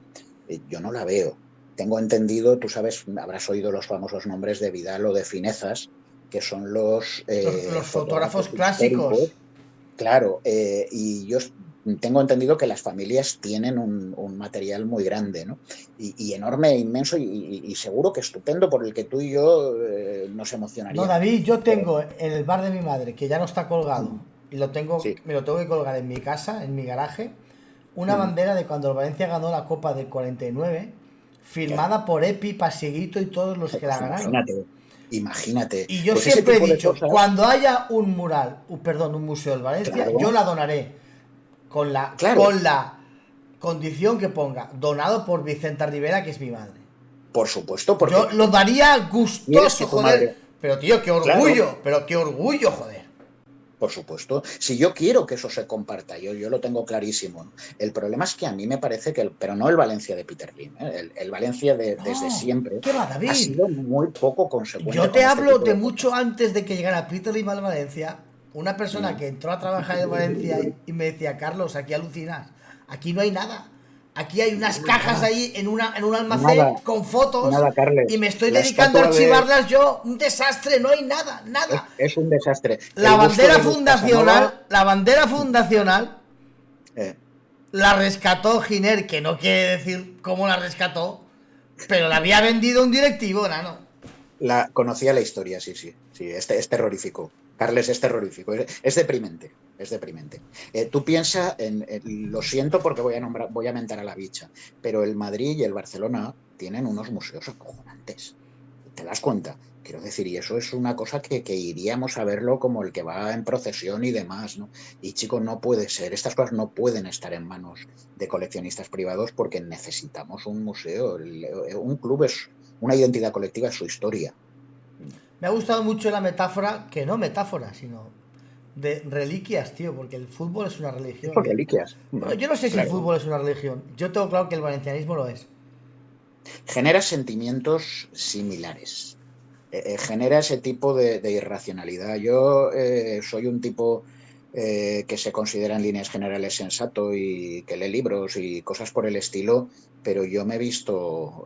yo no la veo. Tengo entendido, tú sabes, habrás oído los famosos nombres de Vidal o de Finezas, que son los Los fotógrafos fotógrafos clásicos. históricos, claro, y yo tengo entendido que las familias tienen un material muy grande, ¿no? Y enorme, e inmenso, y seguro que estupendo, por el que tú y yo nos No, emocionaríamos. David, yo Pero, tengo en el bar de mi madre, que ya no está colgado, y sí, me lo tengo que colgar en mi casa, en mi garaje, una mm, bandera de cuando el Valencia ganó la Copa del 49, ya, firmada por Epi, Pasiguito y todos los que la pues ganaron. imagínate, Y yo pues ese siempre he tipo de dicho, cosas, cuando haya un mural, perdón, un museo en Valencia, yo claro, la donaré claro, con la condición que ponga, donado por Vicenta Rivera, que es mi madre. por supuesto, Yo porque lo daría quieres gustoso, que tu madre, joder. claro, Pero qué orgullo, joder. por supuesto, si yo quiero que eso se comparta, yo lo tengo clarísimo, ¿no? El problema es que a mí me parece que, pero no el Valencia de Peter Lim, ¿eh? El Valencia desde No, siempre ¿qué va, ha David? sido muy poco consecuente Yo con te este hablo tipo de de mucho cosas. antes de que llegara Peter Lim al Valencia. Una persona Mm. que entró a trabajar en Valencia y me decía, Carlos, aquí alucinas. Aquí no hay nada. Aquí hay unas cajas Nada, ahí en un nada, almacén con fotos nada, y Carles. me estoy La dedicando a estatua de archivarlas yo. Un desastre, no hay nada, nada. es un desastre. El busto de Luis Casanova, La bandera fundacional eh, la rescató Giner, que no quiere decir cómo la rescató, pero la había vendido un directivo, nano. conocía la historia, sí, sí, sí, es terrorífico. Carles es terrorífico, es deprimente, es deprimente. Tú piensas lo siento porque voy a mentar a la bicha, pero el Madrid y el Barcelona tienen unos museos acojonantes. ¿Te das cuenta? Quiero decir, y eso es una cosa que iríamos a verlo como el que va en procesión y demás, ¿no? Y chicos, no puede ser, estas cosas no pueden estar en manos de coleccionistas privados porque necesitamos un museo. Un club es una identidad colectiva, es su historia. Me ha gustado mucho la metáfora, que no metáfora, sino de reliquias, tío, porque el fútbol es una religión. Son reliquias. Bueno, yo no sé si el Claro. fútbol es una religión. Yo tengo claro que el valencianismo lo es. Genera sentimientos similares. Genera ese tipo de irracionalidad. Yo soy un tipo que se considera en líneas generales sensato y que lee libros y cosas por el estilo, pero yo me he visto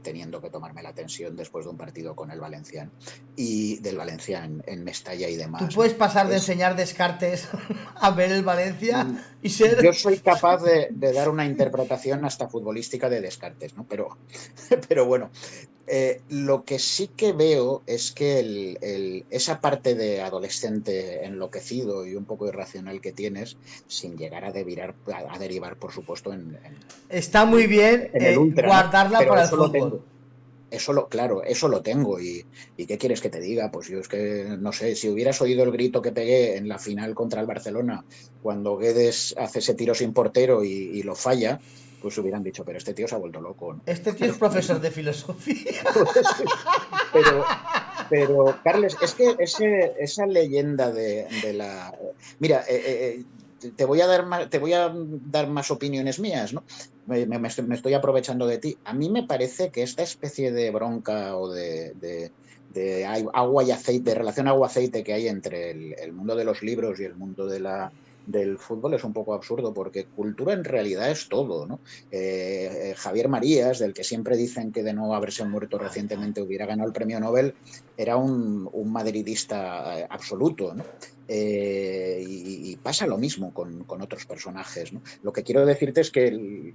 teniendo que tomarme la tensión después de un partido con el Valenciano y del Valencia en Mestalla y Tú demás, puedes ¿no? pasar de Es, enseñar Descartes a ver el Valencia y yo ser... soy capaz de dar una interpretación hasta futbolística de Descartes, ¿no? Pero bueno, lo que sí que veo es que esa parte de adolescente enloquecido y un poco irracional que tienes, sin llegar a derivar, por supuesto, Está muy bien en el ultra, ¿no? guardarla Pero para el eso lo fútbol. tengo. Claro, eso lo tengo. ¿Y qué quieres que te diga? Pues yo es que, no sé, si hubieras oído el grito que pegué en la final contra el Barcelona, cuando Guedes hace ese tiro sin portero y lo falla, pues hubieran dicho, pero este tío se ha vuelto loco, ¿no? Este tío es profesor de filosofía. Pero, pero, Carles, es que esa leyenda de la... Mira, te voy a dar más opiniones mías, ¿no? Me estoy aprovechando de ti. A mí me parece que esta especie de bronca o de agua y aceite, de relación agua-aceite que hay entre el mundo de los libros y el mundo del fútbol es un poco absurdo, porque cultura en realidad es todo, ¿no? Javier Marías, del que siempre dicen que de no haberse muerto recientemente hubiera ganado el premio Nobel, era un madridista absoluto, ¿no? Y pasa lo mismo con otros personajes, ¿no? Lo que quiero decirte es que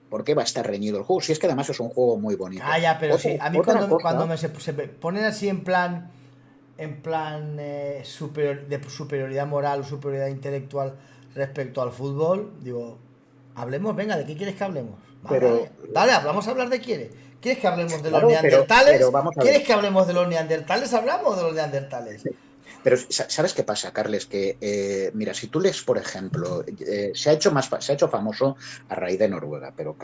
¿por qué va a estar reñido el juego? Si es que además es un juego muy bonito. Calla, pero sí, a mí Otra cuando cosa, se me ponen así en plan de superioridad moral o superioridad intelectual respecto al fútbol, digo, hablemos, venga, ¿de qué quieres que hablemos? Vale, pero dale, dale, vamos a hablar de quiere. ¿Quieres que hablemos de los claro, pero neandertales? vamos a ver. ¿Quieres que hablemos de los neandertales? Hablamos de los neandertales. Pero ¿sabes qué pasa, Carles? Que, mira, si tú lees, por ejemplo, se ha hecho famoso a raíz de Noruega, pero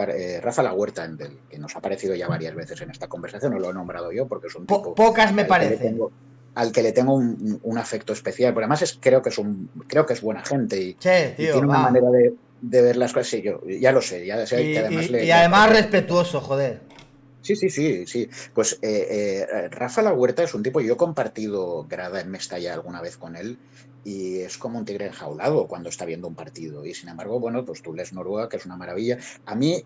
Rafa Lahuerta, que nos ha aparecido ya varias veces en esta conversación, no lo he nombrado yo porque es un tipo Pocas me al que le parecen. tengo, al que le tengo un afecto especial, pero además creo que es buena gente Che, y tío, tiene una va. manera de ver las cosas. Sí, yo ya lo sé, ya sé que además Y le además aprecio. respetuoso, joder. Sí, sí, sí, sí. Pues Rafa La Huerta es un tipo, yo he compartido grada en Mestalla alguna vez con él y es como un tigre enjaulado cuando está viendo un partido. Y sin embargo, bueno, pues tú lees Noruega, que es una maravilla. A mí,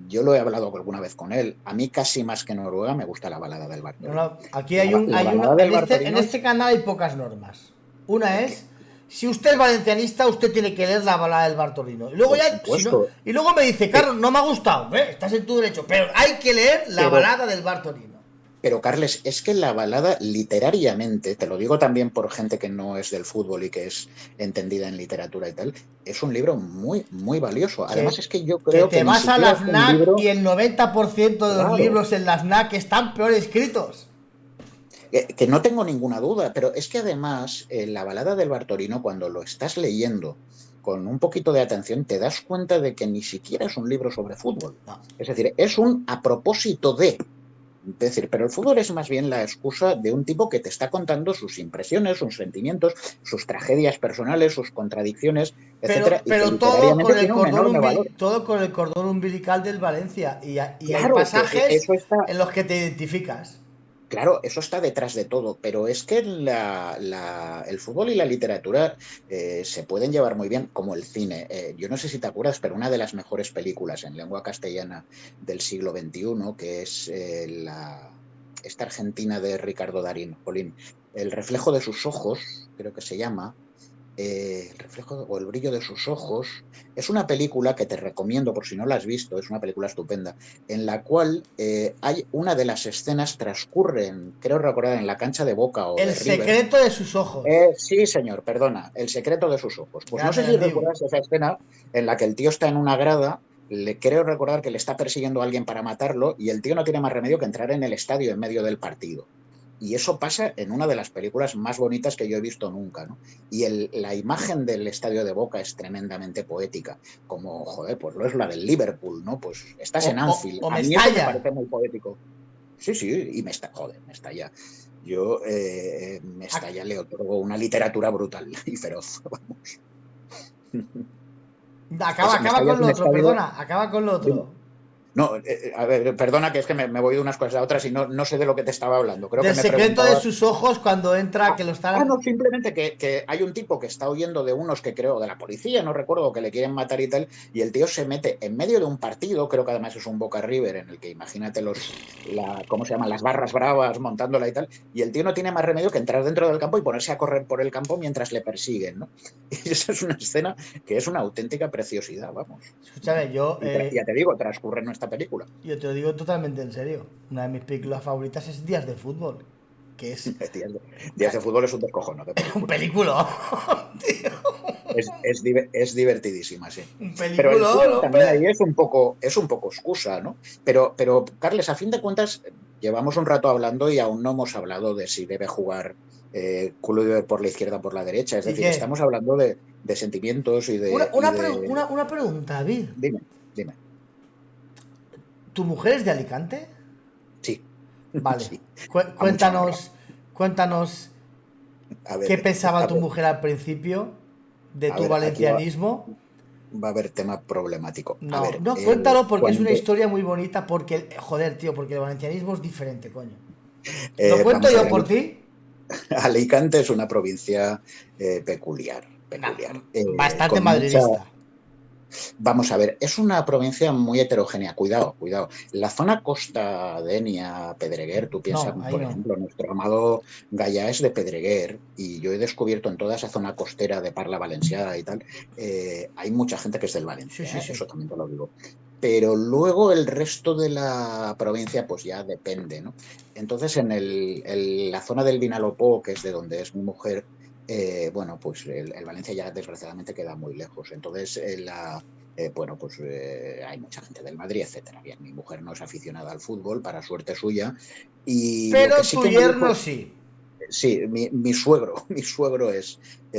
yo lo he hablado alguna vez con él, a mí casi más que Noruega me gusta la balada del No, Bartolino. no, aquí hay La hay uno, balada del en Bartolino este es... canal hay pocas normas. Una que- es, si usted es valencianista, usted tiene que leer la balada del Bartolino. Y luego por ya, si no, supuesto, y luego me dice, Carlos, no me ha gustado, estás en tu derecho, pero hay que leer la pero balada del Bartolino. Pero Carles, es que la balada literariamente, te lo digo también por gente que no es del fútbol y que es entendida en literatura y tal, es un libro muy, muy valioso. Además Que, es que yo que creo te que ni vas a siquiera la es un FNAC y libro, el 90% de los claro, libros en la FNAC están peor escritos. que no tengo ninguna duda, pero es que además la balada del Bartolino, cuando lo estás leyendo con un poquito de atención, te das cuenta de que ni siquiera es un libro sobre fútbol. No, Es decir, es un a propósito de... Es decir, pero el fútbol es más bien la excusa de un tipo que te está contando sus impresiones, sus sentimientos, sus tragedias personales, sus contradicciones, etcétera, y que pero todo literariamente con el tiene un enorme valor. todo con el cordón umbilical del Valencia. Y hay Claro, que pasajes eso está, en los que te identificas. claro, eso está detrás de todo, pero es que el fútbol y la literatura se pueden llevar muy bien, como el cine. Yo no sé si te acuerdas, pero una de las mejores películas en lengua castellana del siglo XXI, que es esta Argentina de Ricardo Darín, Jolín, El reflejo de sus ojos, creo que se llama, el reflejo o el brillo de sus ojos, es una película que te recomiendo por si no la has visto, es una película estupenda, en la cual hay una de las escenas transcurren, creo recordar, en la cancha de Boca o El de River. secreto de sus ojos. Sí, señor, perdona, El secreto de sus ojos. Pues no Quédate sé en si el Diu. recuerdas esa escena en la que el tío está en una grada, le creo recordar que le está persiguiendo a alguien para matarlo y el tío no tiene más remedio que entrar en el estadio en medio del partido. Y eso pasa en una de las películas más bonitas que yo he visto nunca, ¿no? Y la imagen del estadio de Boca es tremendamente poética, como, joder, pues lo es la del Liverpool, ¿no? Pues estás en Anfield. O A me mí eso me estalla. parece muy poético. Sí, sí, y me estalla. Yo me estalla, le otorgo una literatura brutal y feroz. Vamos. Me Acaba estalla con es lo un otro, estadio. perdona. Acaba con lo Dime. otro. No, a ver, perdona que es que me voy de unas cosas a otras y no sé de lo que te estaba hablando. Creo que Del me secreto de preguntabas. sus ojos cuando entra, que lo están. No, simplemente que hay un tipo que está huyendo de unos que creo, de la policía, no recuerdo, que le quieren matar y tal, y el tío se mete en medio de un partido, creo que además es un Boca River, en el que imagínate ¿cómo se llaman? Las barras bravas montándola y tal, y el tío no tiene más remedio que entrar dentro del campo y ponerse a correr por el campo mientras le persiguen, ¿no? Y esa es una escena que es una auténtica preciosidad, vamos. Escúchame, Ya te digo, transcurre en esta película. yo te lo digo totalmente en serio. Una de mis películas favoritas es Días de Fútbol. Que es Días de fútbol es un descojono de un película. película. Tío, Es divertidísima, sí. un Pero el película, fútbol también ahí hombre. es un poco excusa, ¿no? Pero, Carles, a fin de cuentas, llevamos un rato hablando y aún no hemos hablado de si debe jugar Club por la izquierda o por la derecha. Es ¿Y decir, qué? estamos hablando de sentimientos Una pregunta, David. Dime, dime. ¿Tu mujer es de Alicante? Sí, Vale. sí, a mucha honra. Cuéntanos A ver, qué pensaba a tu ver, mujer al principio de a tu ver, aquí valencianismo. va a haber tema problemático. A No, ver, no, cuéntalo porque es una cuando... historia muy bonita. Porque, joder, tío, porque el valencianismo es diferente, coño. ¿Lo cuento vamos a yo ver, por ti? Alicante es una provincia peculiar. peculiar. Bastante Con mucha... madridista. Vamos a ver, es una provincia muy heterogénea. Cuidado, cuidado. La zona Costa Denia, Pedreguer, tú piensas, No, ahí por no. ejemplo, nuestro amado Gallá es de Pedreguer y yo he descubierto en toda esa zona costera de Parla Valenciana y tal, hay mucha gente que es del Sí, Valencia, sí, sí. eso también te lo digo. Pero luego el resto de la provincia, pues ya depende, ¿no? Entonces, la zona del Vinalopó, que es de donde es mi mujer, bueno, pues el Valencia ya desgraciadamente queda muy lejos. Entonces, bueno, pues hay mucha gente del Madrid, etcétera. Bien, mi mujer no es aficionada al fútbol, para suerte suya, y lo que Pero sí tu que me yerno dijo, sí. sí, mi suegro, mi suegro es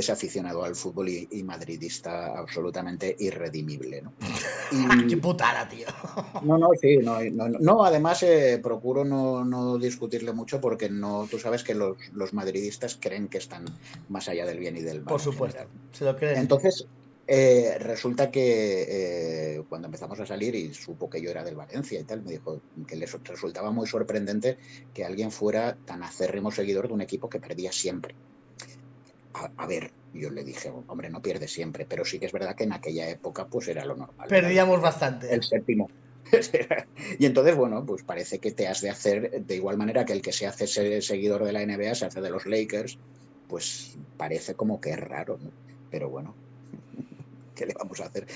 aficionado al fútbol y madridista absolutamente irredimible, ¿no? ¡Qué Y putada, tío! no, no, sí, no, además procuro no discutirle mucho porque no, tú sabes que los madridistas creen que están más allá del bien y del mal Por en general. supuesto, se lo creen. Entonces, resulta que cuando empezamos a salir y supo que yo era del Valencia y tal, me dijo que les resultaba muy sorprendente que alguien fuera tan acérrimo seguidor de un equipo que perdía siempre. A ver, yo le dije, hombre, no pierde siempre, pero sí que es verdad que en aquella época pues era lo normal, era Perdíamos bastante. el séptimo. Y entonces, bueno, pues parece que te has de hacer de igual manera que el que se hace seguidor de la NBA se hace de los Lakers, pues parece como que es raro, ¿no? Pero bueno, ¿qué le vamos a hacer?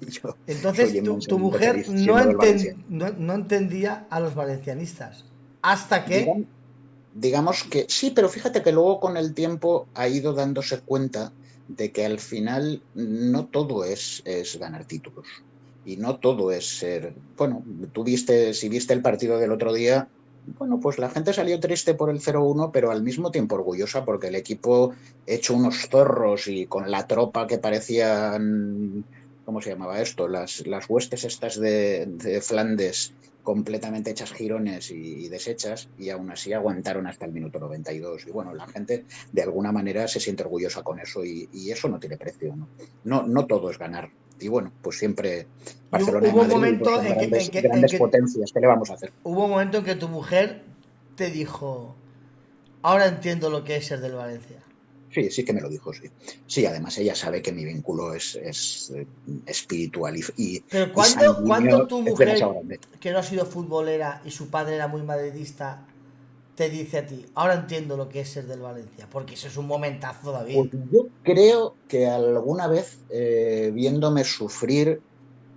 Yo soy Entonces, tu inmensamente mujer feliz siendo del Valencia. no entendía a los valencianistas. Hasta que... Digan, digamos que sí, pero fíjate que luego con el tiempo ha ido dándose cuenta de que al final no todo es ganar títulos y no todo es ser, bueno, tú viste, si viste el partido del otro día, bueno, pues la gente salió triste por el 0-1, pero al mismo tiempo orgullosa porque el equipo hecho unos zorros y con la tropa que parecían, ¿cómo se llamaba esto? Las huestes estas de Flandes completamente hechas jirones y deshechas, y aún así aguantaron hasta el minuto 92. Y bueno, la gente de alguna manera se siente orgullosa con eso y eso no tiene precio, ¿no? No todo es ganar. Y bueno, pues siempre Y Barcelona y hubo un Madrid pues momento son grandes potencias. ¿Qué le vamos a hacer? hubo un momento en que tu mujer te dijo, ahora entiendo lo que es ser del Valencia. Sí, sí que me lo dijo, sí. Sí, además ella sabe que mi vínculo es espiritual Pero y cuando sanguíneo tu es demasiado mujer, grande. que no ha sido futbolera y su padre era muy madridista, te dice a ti, ahora entiendo lo que es ser del Valencia? Porque eso es un momentazo, David. Pues yo creo que alguna vez viéndome sufrir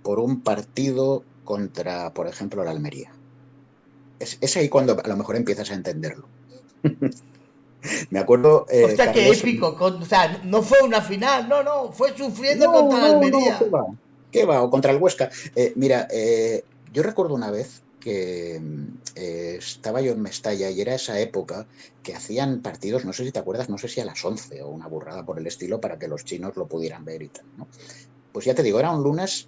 por un partido contra, por ejemplo, la Almería. Es ahí cuando a lo mejor empiezas a entenderlo. Me acuerdo, Hostia, qué Carlos. épico. O sea, no fue una final, no, no. Fue sufriendo No, contra la no, no, ¿qué Almería. va? ¿Qué va? O contra el Huesca. Mira, yo recuerdo una vez que estaba yo en Mestalla y era esa época que hacían partidos, no sé si te acuerdas, no sé si a las 11 o una burrada por el estilo para que los chinos lo pudieran ver y tal, ¿no? Pues ya te digo, era un lunes,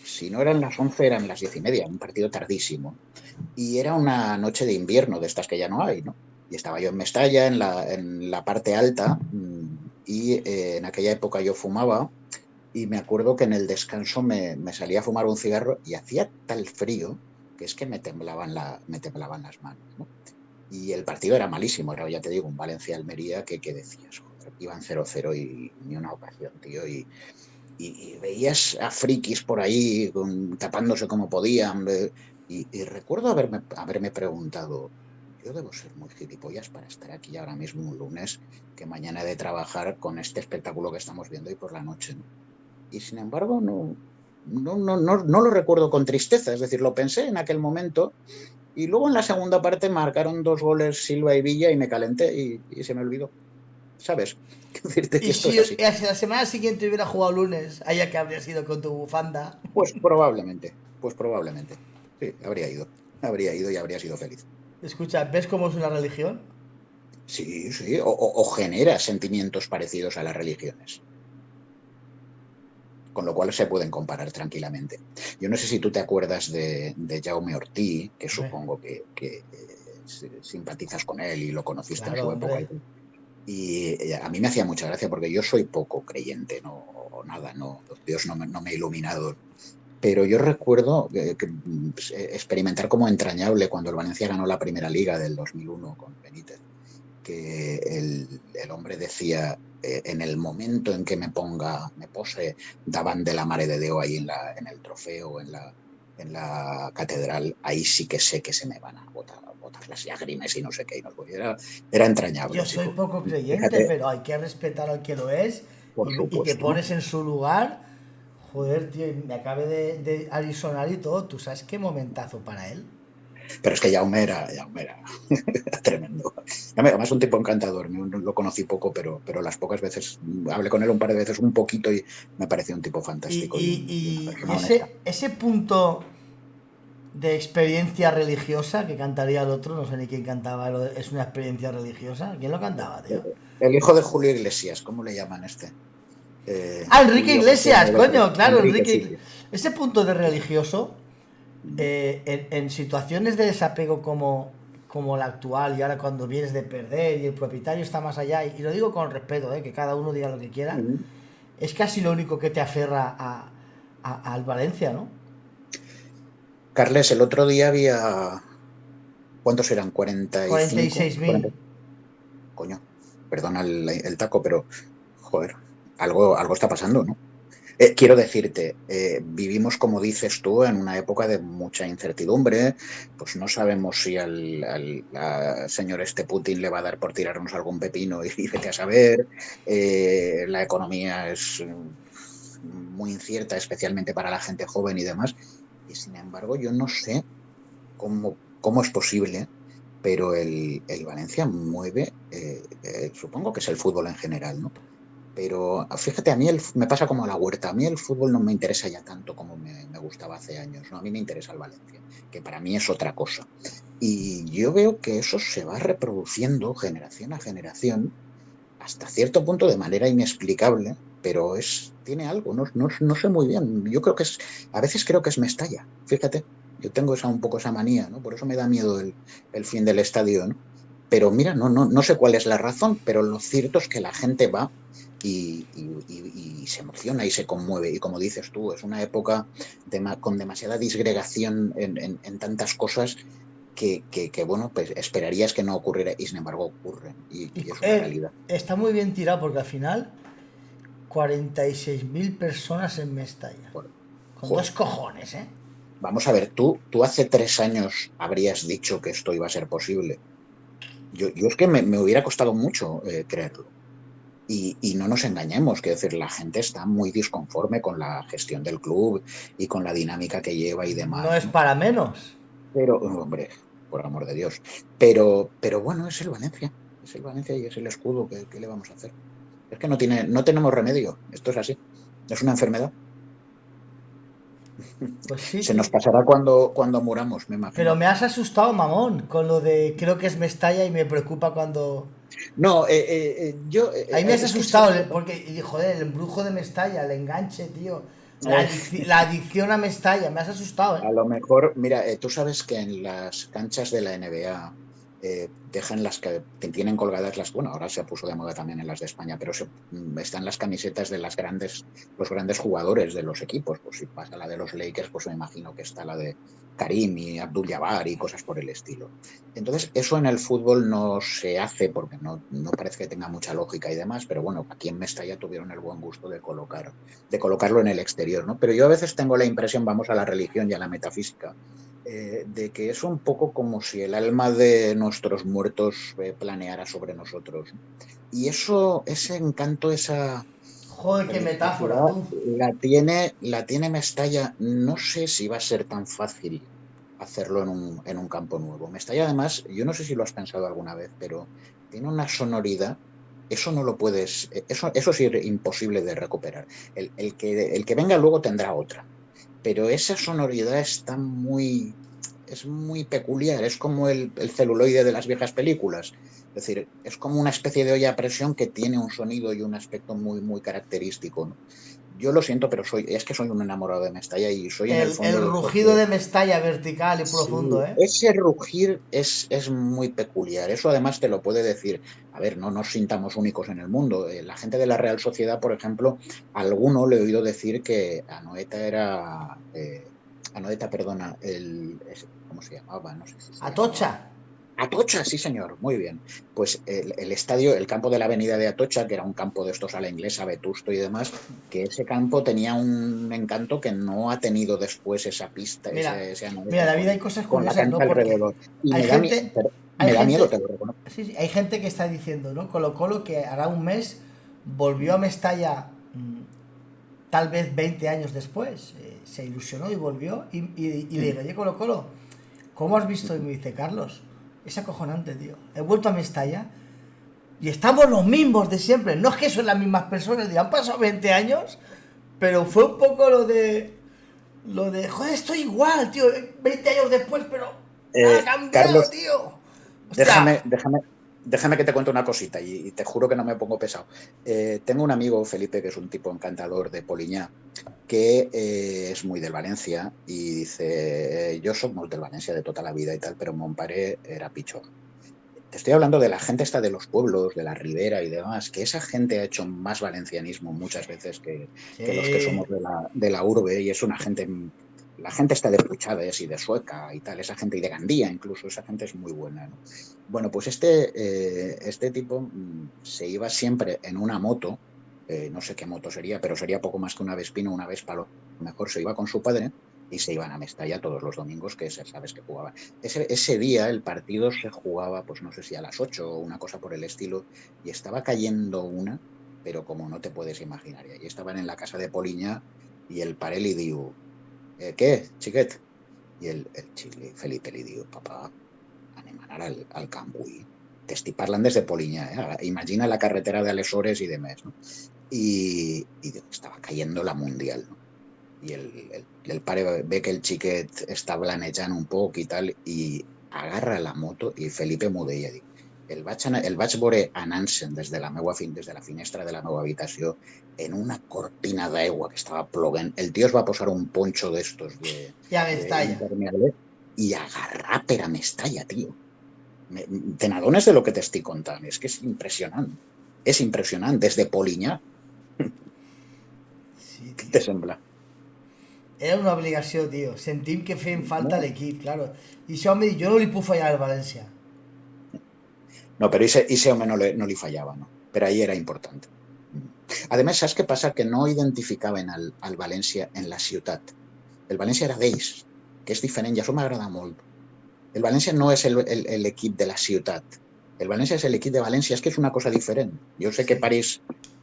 si no eran las 11 eran las 10:30, un partido tardísimo. Y era una noche de invierno, de estas que ya no hay, ¿no? Y estaba yo en Mestalla, en la parte alta, y en aquella época yo fumaba, y me acuerdo que en el descanso me salía a fumar un cigarro y hacía tal frío que es que me temblaban las manos, ¿no? Y el partido era malísimo, era, ya te digo, un Valencia-Almería que decías, joder, iban 0-0 y ni una ocasión, tío, y veías a frikis por ahí tapándose como podían. Y recuerdo haberme preguntado, yo debo ser muy gilipollas para estar aquí ahora mismo un lunes, que mañana he de trabajar con este espectáculo que estamos viendo y por la noche, ¿no? Y sin embargo, no lo recuerdo con tristeza, es decir, lo pensé en aquel momento y luego en la segunda parte marcaron 2 goles Silva y Villa y me calenté y se me olvidó, ¿sabes? Quiero decirte que Y esto si es así. la semana siguiente hubiera jugado lunes, allá que habría sido con tu bufanda. Pues probablemente. Sí, habría ido y habría sido feliz. Escucha, ¿ves cómo es una religión? Sí, sí, o genera sentimientos parecidos a las religiones, con lo cual se pueden comparar tranquilamente. Yo no sé si tú te acuerdas de Jaume Ortí, que Hombre, supongo que simpatizas con él y lo conociste en claro, su época. hombre. Y a mí me hacía mucha gracia porque yo soy poco creyente, no, nada, no, Dios no me ha iluminado. Pero yo recuerdo pues, experimentar como entrañable cuando el Valencia ganó la primera liga del 2001 con Benítez, que el hombre decía, en el momento en que me pose davant de la Mare de Déu ahí en el trofeo, en la catedral, ahí sí que sé que se me van a botar las lágrimas y no sé qué. Era Yo entrañable, soy chico. poco creyente, Fíjate, pero hay que respetar al que lo es por y te supuesto. pones en su lugar. Joder, tío, me acabe de alisonar y todo. ¿Tú sabes qué momentazo para él? Pero es que Jaume era tremendo. Además, un tipo encantador. Lo conocí poco, pero las pocas veces, hablé con él un par de veces, un poquito, y me pareció un tipo Y, fantástico y una y, y, y persona honesta. ese punto de experiencia religiosa que cantaría el otro, no sé ni quién cantaba, es una experiencia religiosa. ¿Quién lo cantaba, tío? El hijo de Julio Iglesias, ¿cómo le llaman este? Ah, Enrique Julio, que tiene Iglesias, el otro. coño, claro, Enrique, Enrique. sí, sí. Ese punto de religioso, Mm, en situaciones de desapego como la actual, y ahora cuando vienes de perder y el propietario está más allá, y lo digo con respeto, que cada uno diga lo que quiera, mm. es casi lo único que te aferra al Valencia, ¿no? Carles, el otro día había. ¿Cuántos eran? 45. 46.000. 40. Coño, perdona el taco, pero joder, algo está pasando, ¿no? Quiero decirte, vivimos, como dices tú, en una época de mucha incertidumbre. Pues no sabemos si al señor este Putin le va a dar por tirarnos algún pepino y vete a saber. La economía es muy incierta, especialmente para la gente joven y demás. Y sin embargo, yo no sé cómo es posible, pero el Valencia mueve, supongo que es el fútbol en general, ¿no? Pero fíjate, a mí me pasa como a la Huerta. A mí el fútbol no me interesa ya tanto como me gustaba hace años, ¿no? A mí me interesa el Valencia, que para mí es otra cosa. Y yo veo que eso se va reproduciendo generación a generación, hasta cierto punto de manera inexplicable, pero tiene algo, no sé muy bien. Yo creo que a veces creo que es Mestalla, fíjate. Yo tengo un poco esa manía, ¿no? Por eso me da miedo el fin del estadio, ¿no? Pero mira, no sé cuál es la razón, pero lo cierto es que la gente va y se emociona y se conmueve. Y como dices tú, es una época con demasiada disgregación en tantas cosas bueno, pues esperarías que no ocurriera y sin embargo ocurren Y y es una realidad. está muy bien tirado porque al final 46.000 personas en Mestalla. Por- Con dos Joder. cojones, ¿eh? Vamos a ver, tú hace 3 años habrías dicho que esto iba a ser posible. Yo es que me hubiera costado mucho creerlo. Y no nos engañemos, que decir, la gente está muy disconforme con la gestión del club y con la dinámica que lleva y No demás, es ¿no? para menos. Pero, hombre, por amor de Dios. Pero bueno, es el Valencia y es el escudo, ¿qué le vamos a hacer? Es que no tenemos remedio, esto es así, es una enfermedad. Pues sí, Se tío. nos pasará cuando muramos, me Pero imagino. me has asustado, mamón, con lo de creo que es Mestalla y me preocupa cuando... No, yo, Ahí me has es que asustado, ¿sabes qué pasa? porque, joder, el embrujo de Mestalla, el enganche, tío. Eh, La adicción a Mestalla, me has asustado, ¿eh? A lo mejor, mira, tú sabes que en las canchas de la NBA dejan que tienen colgadas bueno, ahora se puso de moda también en las de España, pero están las camisetas de los grandes jugadores de los equipos. Pues si pasa la de los Lakers, pues me imagino que está la de Karim y Abdul-Jabbar y cosas por el estilo. Entonces, eso en el fútbol no se hace porque no parece que tenga mucha lógica y demás, pero bueno, aquí en Mestalla tuvieron el buen gusto de colocarlo en el exterior, ¿no? Pero yo a veces tengo la impresión, vamos a la religión y a la metafísica, de que es un poco como si el alma de nuestros muertos planeara sobre nosotros, ¿no? Y ese encanto, esa Joder, qué metáfora, religiosidad, tú. la tiene Mestalla. No sé si va a ser tan fácil hacerlo en un campo nuevo. Mestalla, además, yo no sé si lo has pensado alguna vez, pero tiene una sonoridad. Eso no lo puedes, eso sí es imposible de recuperar. El que venga luego tendrá otra, pero esa sonoridad es muy peculiar, es como el celuloide de las viejas películas. Es decir, es como una especie de olla a presión que tiene un sonido y un aspecto muy, muy característico, ¿no? Yo lo siento, pero es que soy un enamorado de Mestalla y soy en el El fondo de rugido porque de Mestalla vertical y profundo, sí, ¿eh? ese rugir es muy peculiar. Eso además te lo puede decir. A ver, no nos sintamos únicos en el mundo. La gente de la Real Sociedad, por ejemplo, a alguno le he oído decir que Anoeta, perdona, ¿cómo se llamaba? No sé si se Atocha. llamaba Atocha, sí señor, muy bien. Pues el estadio, el campo de la avenida de Atocha, que era un campo de estos a la inglesa, vetusto y demás, que ese campo tenía un encanto que no ha tenido después esa pista, Mira, ese mira, anoeta David, hay cosas con la curiosas, ¿no? cancha Porque alrededor. Y hay gente, hay me da miedo, te gente, lo reconozco. sí, sí, hay gente que está diciendo, ¿no? Colo-Colo que hará un mes volvió a Mestalla, tal vez 20 años después, se ilusionó y volvió y le digo, oye, Colo-Colo, ¿cómo has visto? Y me dice, Carlos, es acojonante, tío. He vuelto a Mestalla y estamos los mismos de siempre. No es que son las mismas personas, han pasado 20 años, pero fue un poco joder, estoy igual, tío, 20 años después, pero nada ha cambiado, Carlos, tío. Déjame, Hostia. déjame, déjame que te cuente una cosita y te juro que no me pongo pesado. Tengo un amigo, Felipe, que es un tipo encantador de Poliñá, que es muy del Valencia y dice, yo soy muy del Valencia de toda la vida y tal, pero mon pare era pitjor. Te estoy hablando de la gente esta de los pueblos, de la ribera y demás, que esa gente ha hecho más valencianismo muchas veces que los que Sí. somos de la urbe y es una gente, la gente está de Puchades y de Sueca y tal, esa gente y de Gandía incluso, esa gente es muy buena, ¿no? Bueno, pues este tipo se iba siempre en una moto, no sé qué moto sería, pero sería poco más que una Vespino, una Vespa, a lo mejor se iba con su padre y se iban a Mestalla todos los domingos, que sabes que jugaban. Ese día el partido se jugaba, pues no sé si a las 8 o una cosa por el estilo, y estaba cayendo una, pero como no te puedes imaginar. Y ahí estaban en la casa de Poliña y el pare li diu, què, xiquet? I Felipe li diu, papà, anem a anar al Camp Bui. T'estic parlant des de Poliña, Imagina la carretera de Aleshores i demés, no? I estava cayendo la Mundial, no? Y el pare ve que el xiquet està blanejant un poc i tal, i agarra la moto i Felipe m'ho deia, dic, el vaig veure anant-se'n des de la finestra de la meva habitació en una cortina d'aigua que estava plovent. El tio es va posar un poncho d'estos Ya me de estalla. impermeable i agarrar per a Mestalla, tio. Te n'adones de lo que t'estic contant? És que és impressionant. És impressionant. Des de Polinyà, Sí, què tío. te sembla? Era una obligació, tio. Sentim que feien falta a No, l'equip, claro. I això home, jo no li puc fallar al València. no, pero ese hombre no le fallaba, ¿no? Pero ahí era importante. Además, ¿sabes qué pasa? Que no identificaven al València en la ciutat. El València era d'ells, que és diferent, i això m'agrada molt. El València no és l'equip de la ciutat. El València és l'equip de València, és que és una cosa diferent. Jo sé que Sí. París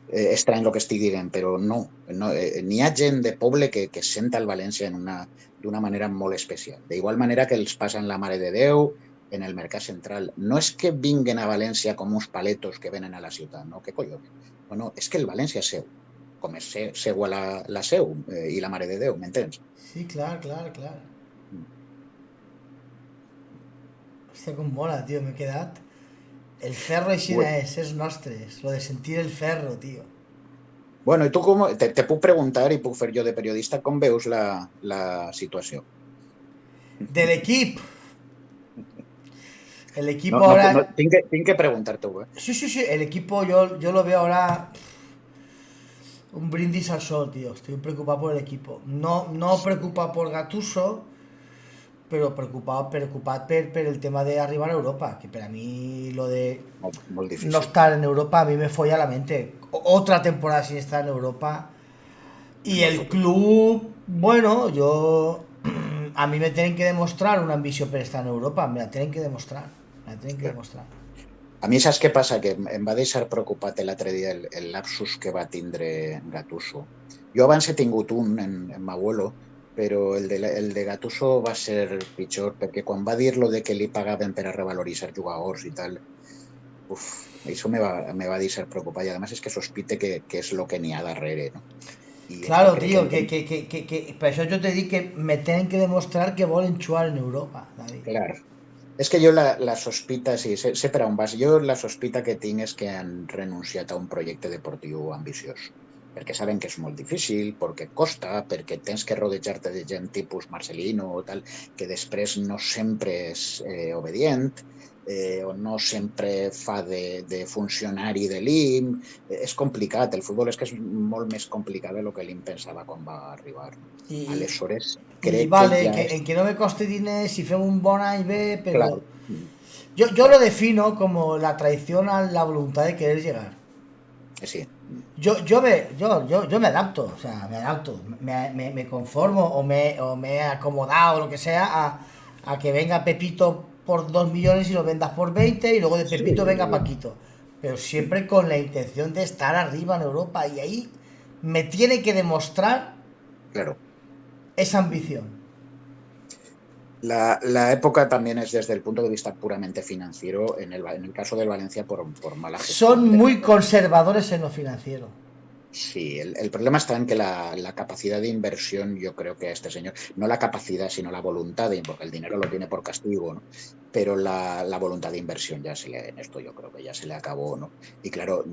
està en el que estic dient, però no n'hi ha gent de poble que senta el València d'una manera molt especial. D'igual manera que els passen la Mare de Déu en el Mercat Central. No és que vinguen a València com uns paletos que venen a la ciutat, no? Què collons? No, és que el València és seu, com és seu a la seu i la Mare de Déu, m'entens? Sí, clar, clar, clar. Hòstia, com mola, tio, m'he quedat. El ferro aixina és nostre. És lo de sentir el ferro, tio. Bueno, i tu com, te puc preguntar i puc fer jo de periodista com veus la situació? De l'equip. El No, equipo no, no, ahora. tinc que preguntar-t'ho, Sí, sí, sí. El equipo yo lo veo ahora un brindis al sol, tío. Estoy preocupado por el equipo. No, no preocupado por Gatuso, pero preocupado per el tema de arribar a Europa. Que para mí lo de Molt no difícil. estar en Europa a mí me folla la mente. Otra temporada sin estar en Europa. És Y molt el complicat. club, bueno, yo. A mí me tienen que demostrar una ambición para estar en Europa. Me la tienen que demostrar. Me la tienen que Clar. demostrar. A mi saps què passa? Que em va deixar preocupat l'altre dia el lapsus que va tindre Gattuso. Jo abans he tingut un en Mabuelo, però el de Gattuso va ser pitjor, perquè quan va dir lo de que li pagaven per a revaloritzar jugadors i tal, uf, això me va deixar preocupat. I a més és que sospite que és lo que n'hi ha darrere, no? I és que Claro, crec que tío, por eso yo te di que me tienen que demostrar que volen jugar en Europa, David. clar, és que jo la sospita, sí, sé per on vas. Jo la sospita que tinc és que han renunciat a un projecte deportiu ambiciós, perquè saben que és molt difícil, perquè costa, perquè tens que rodejar-te de gent tipus Marcelino o tal, que després no sempre és obedient, o no sempre fa de funcionari de l'IM. És complicat, el futbol és que és molt més complicat del que l'IM pensava quan va arribar. No? Y, Aleshores, y crec que vale, ja és en que no me coste dinero, si fue un bon any bé, clar. pero Yo lo defino como la traición a la voluntad de querer llegar. Sí. Yo me adapto, o sea, me adapto, me conformo o me he acomodado o lo que sea a que venga Pepito por 2 millones y lo vendas por 20 y luego de Sí, Pepito venga Paquito. Pero siempre con la intención de estar arriba en Europa y ahí me tiene que demostrar claro. esa ambición. La época también es desde el punto de vista puramente financiero, en el caso del Valencia, por mala Son gestión de muy Pellegrini. conservadores en lo financiero. Sí, el problema está en que la capacidad de inversión, yo creo que a este señor, no la capacidad, sino la voluntad, porque el dinero lo tiene por castigo, ¿no? Pero la voluntad de inversión en esto yo creo que ya se le acabó, ¿no? Y claro,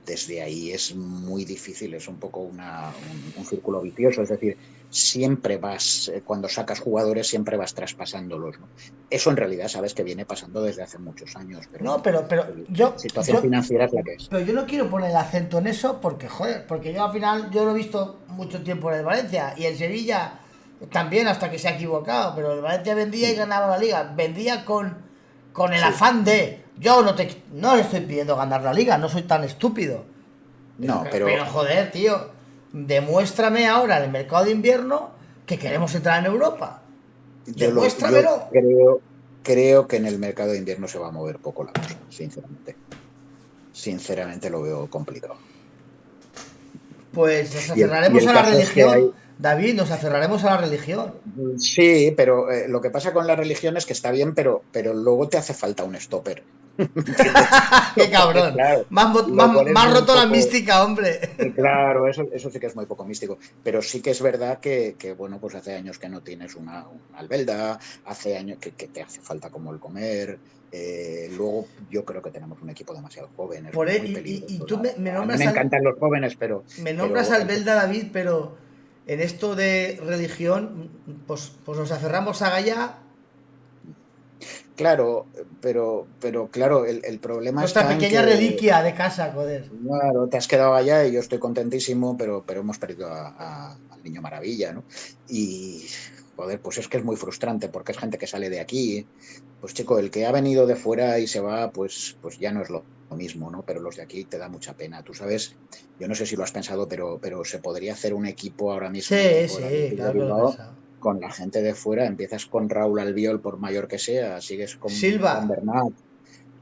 desde ahí es muy difícil, es un poco un círculo vicioso, es decir, siempre vas, cuando sacas jugadores, siempre vas traspasándolos, ¿no? Eso en realidad sabes que viene pasando desde hace muchos años, pero No, bueno, pero la yo, situación yo, financiera es la que es. pero yo no quiero poner el acento en eso porque, joder, porque yo al final, yo lo he visto mucho tiempo en el Valencia y el Sevilla también hasta que se ha equivocado, pero el Valencia vendía y ganaba la liga, vendía con el Sí, afán de, yo no estoy pidiendo ganar la liga, no soy tan estúpido, no, pero pero joder, tío, demuéstrame ahora en el mercado de invierno que queremos entrar en Europa, yo demuéstramelo. creo que en el mercado de invierno se va a mover poco la cosa, sinceramente. Sinceramente lo veo complicado. Pues nos Y aferraremos el a la caso es que religión, hay, David, nos aferraremos a la religión. sí, pero lo que pasa con la religión es que está bien, pero luego te hace falta un stopper. ¿Entiendes? ¡Qué Lo cual es cabrón! claro, lo Más, cual es más muy roto la poco. mística, hombre. Claro, eso sí que es muy poco místico, pero sí que es verdad bueno, pues hace años que no tienes una albelda, hace años que te hace falta como el comer, luego yo creo que tenemos un equipo demasiado joven, es muy Y peligroso. tú me A mí nombras me encantan los jóvenes, me nombras pero al Belda, David, pero en esto de religión, pues nos aferramos a Gaia, claro, pero claro, el problema nuestra está en pequeña que, reliquia de casa, joder. claro, te has quedado allá y yo estoy contentísimo, pero hemos perdido al Niño Maravilla, ¿no? Y, joder, pues es que es muy frustrante porque es gente que sale de aquí. Pues chico, el que ha venido de fuera y se va, pues ya no es lo mismo, ¿no? Pero los de aquí te da mucha pena. Tú sabes, yo no sé si lo has pensado, pero se podría hacer un equipo ahora mismo, un Sí, equipo del sí, Athletic de claro que lo he Bilbao, pensado. con la gente de fuera. Empiezas con Raúl Albiol, por mayor que sea, sigues con Silva, Juan Bernat,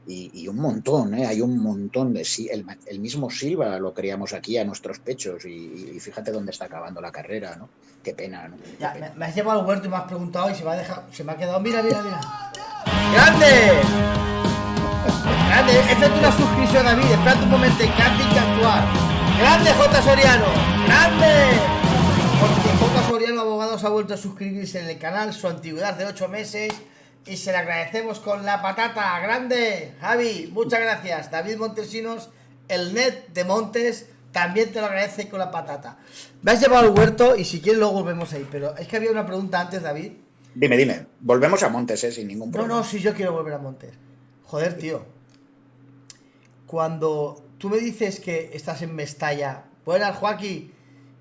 y un montón, ¿eh? Hay un montón de sí, el mismo Silva lo criamos aquí a nuestros pechos y fíjate dónde está acabando la carrera, ¿no? Qué pena, ¿no? Qué ya, pena. me has llevado al huerto y me has preguntado y se me ha quedado, mira, mira, mira. ¡Grande! ¡Grande! Efecto una suscripción, David, espérate un momento, que antes de actuar. ¡Grande, J. Soriano! ¡Grande! Porque J. Soriano Abogados ha vuelto a suscribirse en el canal, su antigüedad de 8 meses. Y se le agradecemos con la patata. ¡Grande! Javi, muchas gracias. David Montesinos, el net de Montes, también te lo agradece con la patata. Me has llevado al huerto y si quieres luego volvemos ahí. Pero es que había una pregunta antes, David. Dime. Volvemos a Montes, ¿eh? Sin ningún No, no, problema. si yo quiero volver a Montes. Joder, tío. Cuando tú me dices que estás en Mestalla, buenas Joaquín,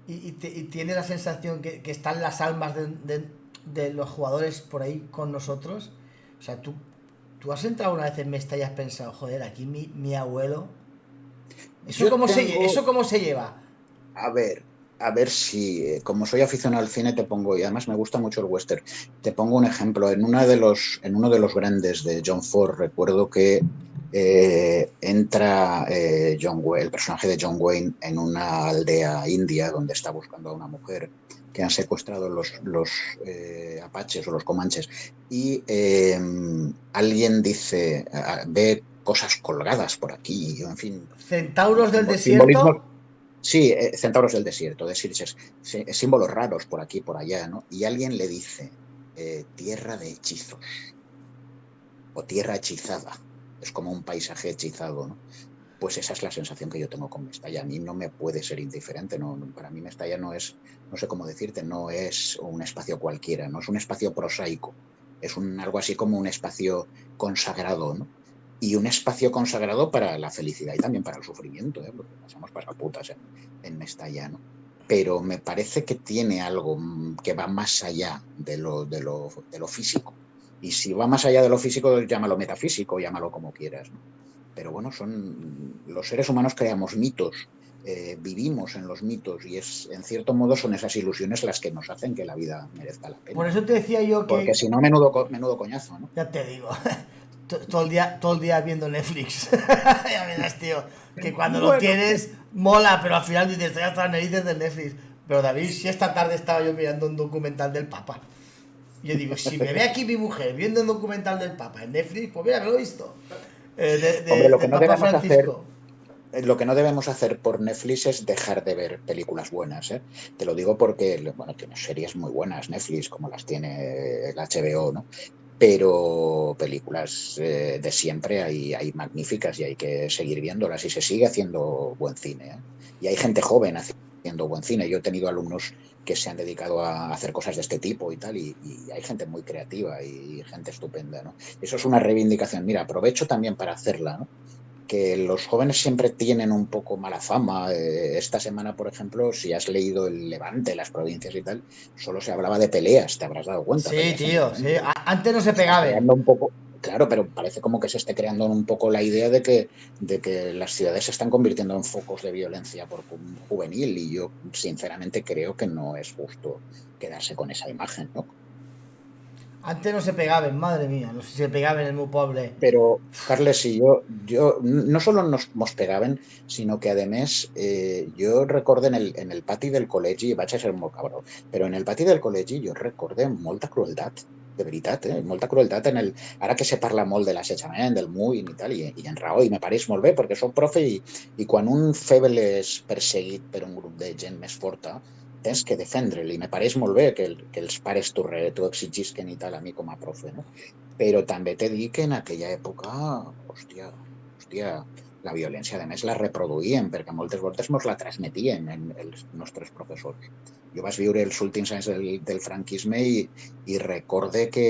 y tienes la sensación que están las almas de los jugadores por ahí con nosotros, o sea, tú has entrado una vez en Mestalla y has pensado, joder, aquí mi abuelo, Yo ¿eso tengo, cómo se lleva? a ver, a ver si, como soy aficionado al cine, te pongo, y además me gusta mucho el western, te pongo un ejemplo. En uno de los grandes de John Ford, recuerdo que entra el personaje de John Wayne en una aldea india donde está buscando a una mujer que han secuestrado los apaches o los comanches y alguien dice, ve cosas colgadas por aquí, en fin, Centauros del simbolismos. desierto, Sí, centauros del desierto, de Sirches, símbolos raros por aquí y por allá, ¿no? Y alguien le dice, tierra de hechizos o tierra hechizada, es como un paisaje hechizado, ¿no? Pues esa es la sensación que yo tengo con Mestalla. A mí no me puede ser indiferente, para mí Mestalla no es, no sé cómo decirte, no es un espacio cualquiera, no es un espacio prosaico, es algo así como un espacio consagrado, ¿no? Y un espacio consagrado para la felicidad y también para el sufrimiento, ¿eh? Porque pasamos pasaputas en Mestalla, ¿no? Pero me parece que tiene algo que va más allá de lo físico. Y si va más allá de lo físico, llámalo metafísico, llámalo como quieras, ¿no? Pero bueno, los seres humanos creamos mitos, vivimos en los mitos y en cierto modo son esas ilusiones las que nos hacen que la vida merezca la Por pena, ¿no? eso te decía yo Porque que, si no, menudo coñazo, ¿no? ya te digo, todo el día viendo Netflix. Ya verás, tío, que cuando lo Bueno, tienes mola, pero al final dices, estoy hasta las narices de Netflix. Pero David, si esta tarde estaba yo mirando un documental del Papa. Yo digo, si me ve aquí mi mujer viendo un documental del Papa en Netflix, pues mira, me lo he visto. hombre, Del Papa Francisco. lo que no debemos hacer por Netflix es dejar de ver películas buenas, ¿eh? Te lo digo porque, bueno, tiene series muy buenas Netflix, como las tiene el HBO, ¿no? Pero películas de siempre hay magníficas y hay que seguir viéndolas y se sigue haciendo buen cine, ¿eh? Y hay gente joven haciendo buen cine. Yo he tenido alumnos que se han dedicado a hacer cosas de este tipo y tal, y hay gente muy creativa y gente estupenda, ¿no? Eso es una reivindicación. Mira, aprovecho también para hacerla, ¿no? Que los jóvenes siempre tienen un poco mala fama. Esta semana, por ejemplo, si has leído el Levante, las provincias y tal, solo se hablaba de peleas, te habrás dado cuenta, Sí, peleas entre tío, sí. gente. Antes no se Se está pegaban. creando un poco, claro, pero parece como que se esté creando un poco la idea de que las ciudades se están convirtiendo en focos de violencia juvenil y yo sinceramente creo que no es justo quedarse con esa imagen, ¿no? Antes no se pegaban, madre mía, no sé si se pegaban en el meu poble. Pero, Carles, y yo no solo nos pegaven, sino que además yo recordé en el pati del col·legi, vaig a ser molt cabró, però en el pati del col·legi jo recordé molta crueltat, de veritat, molta crueltat ara que se parla molt de l'assetjament, del moving i tal, i en raó, i me pareix molt bé, perquè soc profe i quan un feble és perseguit per un grup de gent més forta, tens que defendre'l, i me pareix molt bé que els pares t'ho exigisquen i tal a mi com a profe, no? Però també t'he dit que en aquella època, hòstia, la violència, a més, la reproduïen, perquè moltes voltes ens la transmetien els nostres professors. Jo vaig viure els últims anys del franquisme i recorde que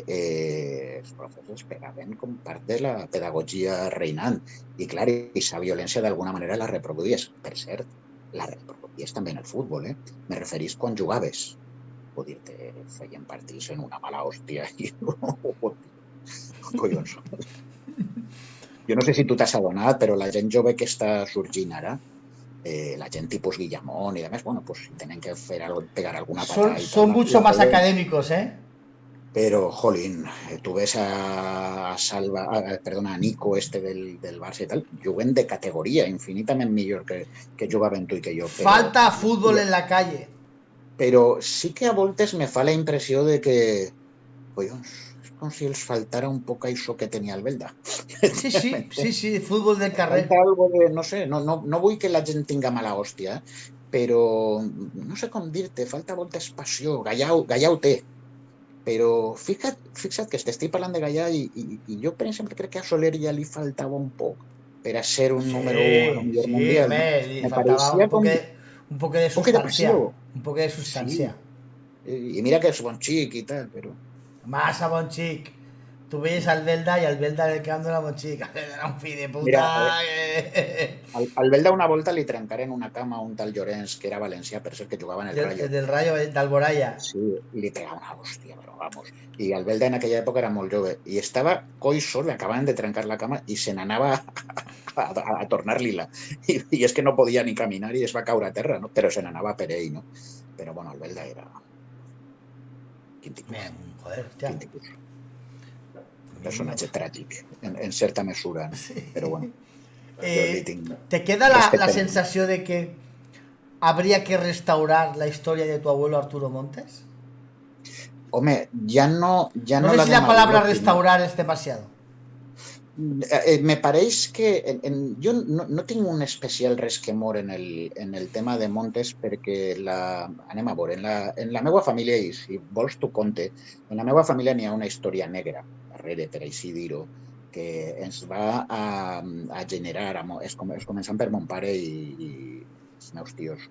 els professors pegaven com part de la pedagogia reinant. I, clar, aquesta violència d'alguna manera la reproduïes. Per cert, la reproduïes també en el futbol, eh? Me referís quan jugaves. Vull dir-te, feien partits en una mala hòstia i collons. Jo no sé si tu t'has adonat, però la gent jove que està sorgint ara, la gent tipus Guillamón i demés, bueno, pues si tenen que fer algo, pegar alguna patada i tal, Son mucho la más peguen. académicos, ¿eh? Pero, jolín, tú ves perdona, a Nico este del Barça y tal, juguen de categoria infinitament millor que jugaven tu i que jo, però, Falta fútbol hòstia, en la calle. però sí que a voltes me fa la impressió de que collons, és com si els faltara un poc això que tenia el Belda. Sí, sí, sí, sí, fútbol del Falta carrer. algo de, no sé, no vull que la gent tinga mala hòstia, però no sé com dir-te, falta voltes passió. Gallà ho té, però fixa't que t'estic parlant de Gallà i jo, per exemple, crec que a Soler ja li faltava un poc per a ser un número 1 a lo Sí, millor sí, mundial, no? hombre, le Me faltaba pareixia com un poco de poc de passió. sustancia. Un poco de Sí, sustancia. i mira que és bon xic i tal, però... Más a Bonchic. Tú ves al Belda y al Belda le quedando la Bonchic. Era un fin de Mira, puta. al Belda una volta li trencaren una cama a un tal Llorenç, que era valencià, per cert, que jugava en el Rayo. Del Rayo de Alboraya. Sí, li pegava una hòstia, però vamos. I el Belda en aquella època era molt jove i estava coixo, li acabaven de trencar la cama i se n'anava a tornar-li-la. I és que no podia ni caminar i es va caure a terra, no? Però se n'anava per ell, no? Però bueno, el Belda era... Quin tipus. Joder, hostia. Quin tipus. Un personatge tràgic, en certa mesura, no? Però bueno, jo li tinc ¿Te queda la respecte. sensación de que habría que restaurar la historia de tu abuelo Arturo Montes? Home, ja no No sé la si de la palabra Mauro, sinó... restaurar es demasiado. Me pareix que jo no tinc un especial resquemor en el tema de Montes perquè anem a veure, en la meva família, i si vols t'ho conte, en la meva família n'hi ha una història negra darrere, per així dir-ho, que ens va a generar, començant per mon pare i els meus tios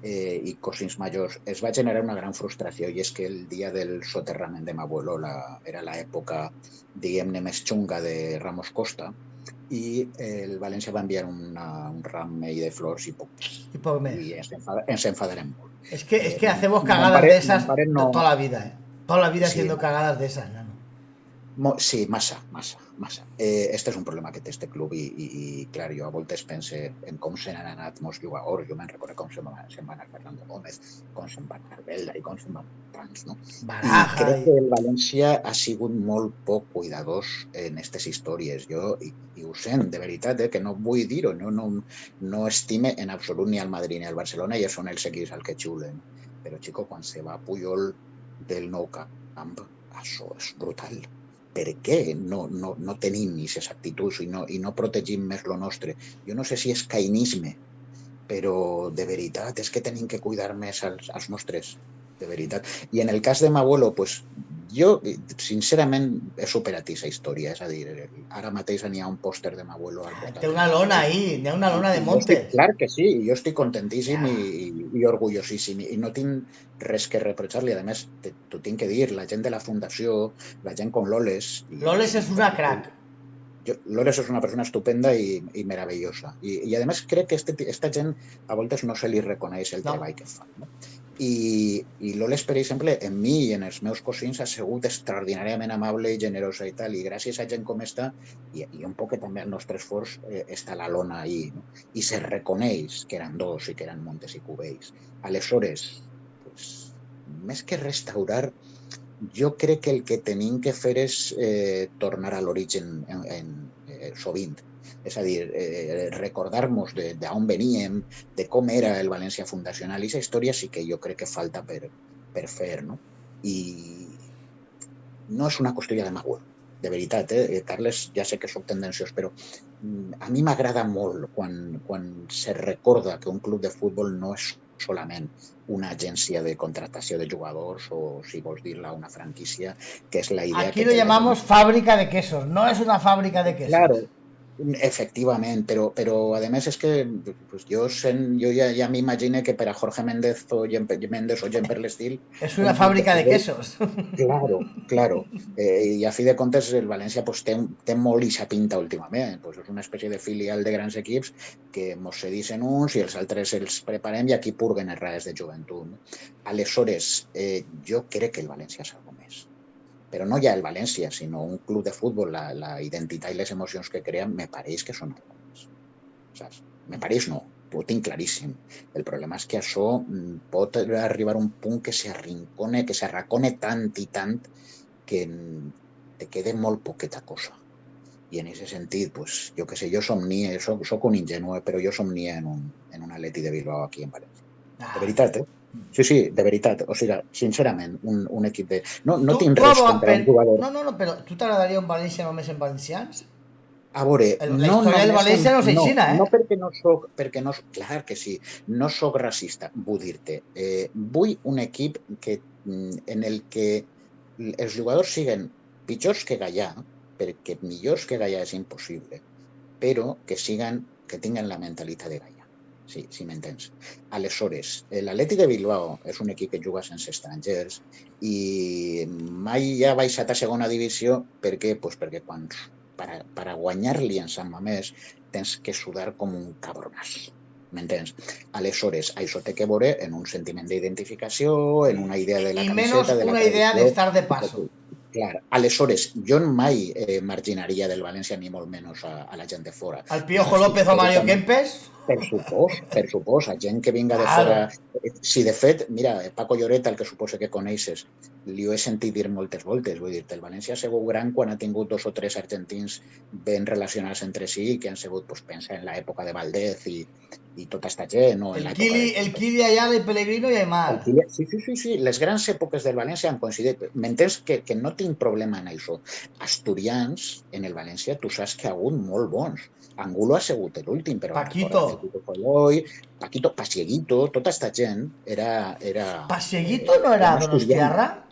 i cosins majors, es va generar una gran frustració i és que el dia del soterrament de m'abuelo era l'època, diguem-ne, més xunga de Ramos Costa i el València va enviar un ramell de flors i poc més. Y por mes. I ens enfadarem molt. Es que hacemos Mon cagadas pare, de mon esas pare no... toda la vida, ¿eh? Toda la vida Sí, haciendo cagadas de esas, ¿no? Sí, massa. Este és un problema que té este club i clar, jo a voltes pense en com se n'han anat molts jugadors. Jo me'n recordo com se'n va anar Fernando Gómez, com se'n va anar Belda i com se'n van tants, no? I Baraja. crec que el València ha sigut molt poc cuidadós en aquestes històries. I ho sent, de veritat, que no vull dir-ho, no estime en absolut ni al Madrid ni al Barcelona i són els equips al que xulen. Però, xico, quan se va Puyol del Nou Camp, això és brutal. Per què no tenim aquestes actituds i no protegim més lo nostre? Jo no sé si és cainisme, però de veritat és que tenim que cuidar més als nostres, de veritat. I en el cas de Mabuelo, pues, jo sincerament he superat aquesta història, és a dir, ara mateix n'hi ha un pòster de Mabuelo al Té costat del una meu lona llit ahí, té una lona de i jo estic, Montes. clar que sí, jo estic contentíssim Ya. i orgullosíssim i no tinc res que reprochar-li. A més, t'ho tinc que dir, la gent de la fundació, la gent com Loles Loles es una crack. Loles és una persona estupenda i meravellosa. I a més crec que esta gent a voltes no se li reconeix el No. treball que fa. No? I Loles, per exemple, en mi i en els meus cosins ha sigut extraordinàriament amable i generosa i tal, i gràcies a gent com esta, i un poc també al nostre esforç, està la lona ahí, no? I se reconeix que eren dos i que eren Montes i Cubells. Aleshores, pues, més que restaurar, jo crec que el que tenim que fer és tornar a l'origen sovint. És a dir, recordar-nos d'on veníem, de com era el València fundacional. I aquesta història sí que jo crec que falta per fer, no? I no és una qüestió de Maguel, de veritat, Carles, ja sé que soc tendenciós, però a mi m'agrada molt quan se recorda que un club de futbol no és solament una agència de contratació de jugadors o, si vols dir-la, una franquícia, que és la idea Aquí que lo té la gent. llamamos fábrica de quesos, no es una fábrica de quesos. Claro, efectivament, però a més és que pues, jo ja m'imagine que per a Jorge Méndez o Méndez o gent per l'estil, Es una un club de fábrica de futbol. quesos. Claro. I a fi de comptes el València pues, té molt ixa pinta últimament. Pues, és una espècie de filial de grans equips que mos cedixen uns i els altres els preparem i aquí purguen els raes de joventut. No? Aleshores, jo crec que el València és alguna més. Però no ja el València, sinó un club de futbol, la identitat i les emocions que crea, me pareix que són alguna més. Saps? Me pareix no, ho tinc claríssim. El problema és que això pot arribar a un punt que s'arracone tant i tant que te quede molt poqueta cosa. I en aquest sentit, pues, jo què sé, jo somnie, soc un ingenu, però jo somnie en un Atleti de Bilbao aquí en València. De Ah, veritat, Sí, de veritat. O sigui, sincerament, un equip de... No tú, tinc res contra un jugador. No, no, no, pero ¿tú te agradaría un Valencia només en valencians? A veure, La no història del només València no no, s'aixina, no eh? perquè no, clar que sí, no sóc racista, vull dir-te, vull un equip en el que els jugadors siguen pitjors que Gallà, perquè millors que Gallà és impossible, però que tinguen la mentalitat de Gallà. Sí, si m'entens. Aleshores, l'Atleti de Bilbao és un equip que juga sense estrangers i mai ha baixat a segona divisió. Per què? Pues perquè per a guanyar-li en Sant Mamés tens que sudar com un cabronàs. M'entens? Aleshores, això té que veure en un sentiment d'identificació, en una idea de la Y camiseta, menos de la una idea de tradició. estar de paso. Clar, aleshores, jo mai marginaria del València ni molt menys a la gent de fora. Al I Piojo saps López o Mario històricament, Kempes, per supòs, gent que vinga de fora. claro. Si de fet, mira, Paco Lloret, el que suposo que coneixes, li ho he sentit dir moltes voltes. Vull dir-te, el València ha sigut gran quan ha tingut 2 o 3 argentins ben relacionats entre si i que han sigut, pues, pensa en l'època de Valdez i tota esta gent, o en l'època de El Quispe. Kili Ayala y Pellegrino y Aymar. Sí. Les grans èpoques del València han coincidit. M'entens que no tinc problema en això. Asturians, en el València, tu saps que ha hagut molt bons. Angulo ha sigut l'últim, però Paquito. recorda't el Tito Foloy, Paquito, Pasieguito, tota aquesta gent ¿Pasieguito no era eren asturians. Donostiarra?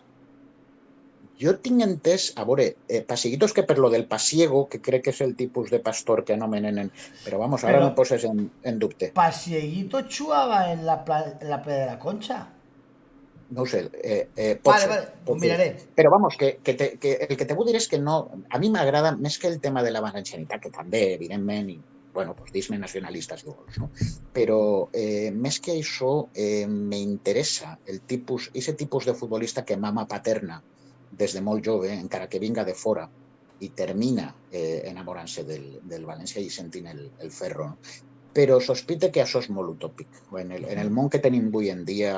Jo tinc entès, a veure, Pasieguito és que per lo del pasiego, que crec que és el tipus de pastor que anomenen, però vamos, ara Pero me poses en dubte. Pasieguito chuaba en en la playa de la Concha. No ho sé, pot Vale, ser, vale, pues pot ser. miraré. Però vamos, que el que te vull dir és que no, a mi m'agrada més que el tema de la valencianitat, que també, evidentment, i bueno, pues dis-me nacionalistes i vols, no? Però més que això, m'interessa aquest tipus de futbolista que mama paterna des de molt jove, encara que vinga de fora, i termina enamorant-se del València i sentint el ferro. No? Però sospite que això és molt utòpic. En el món que tenim avui en dia,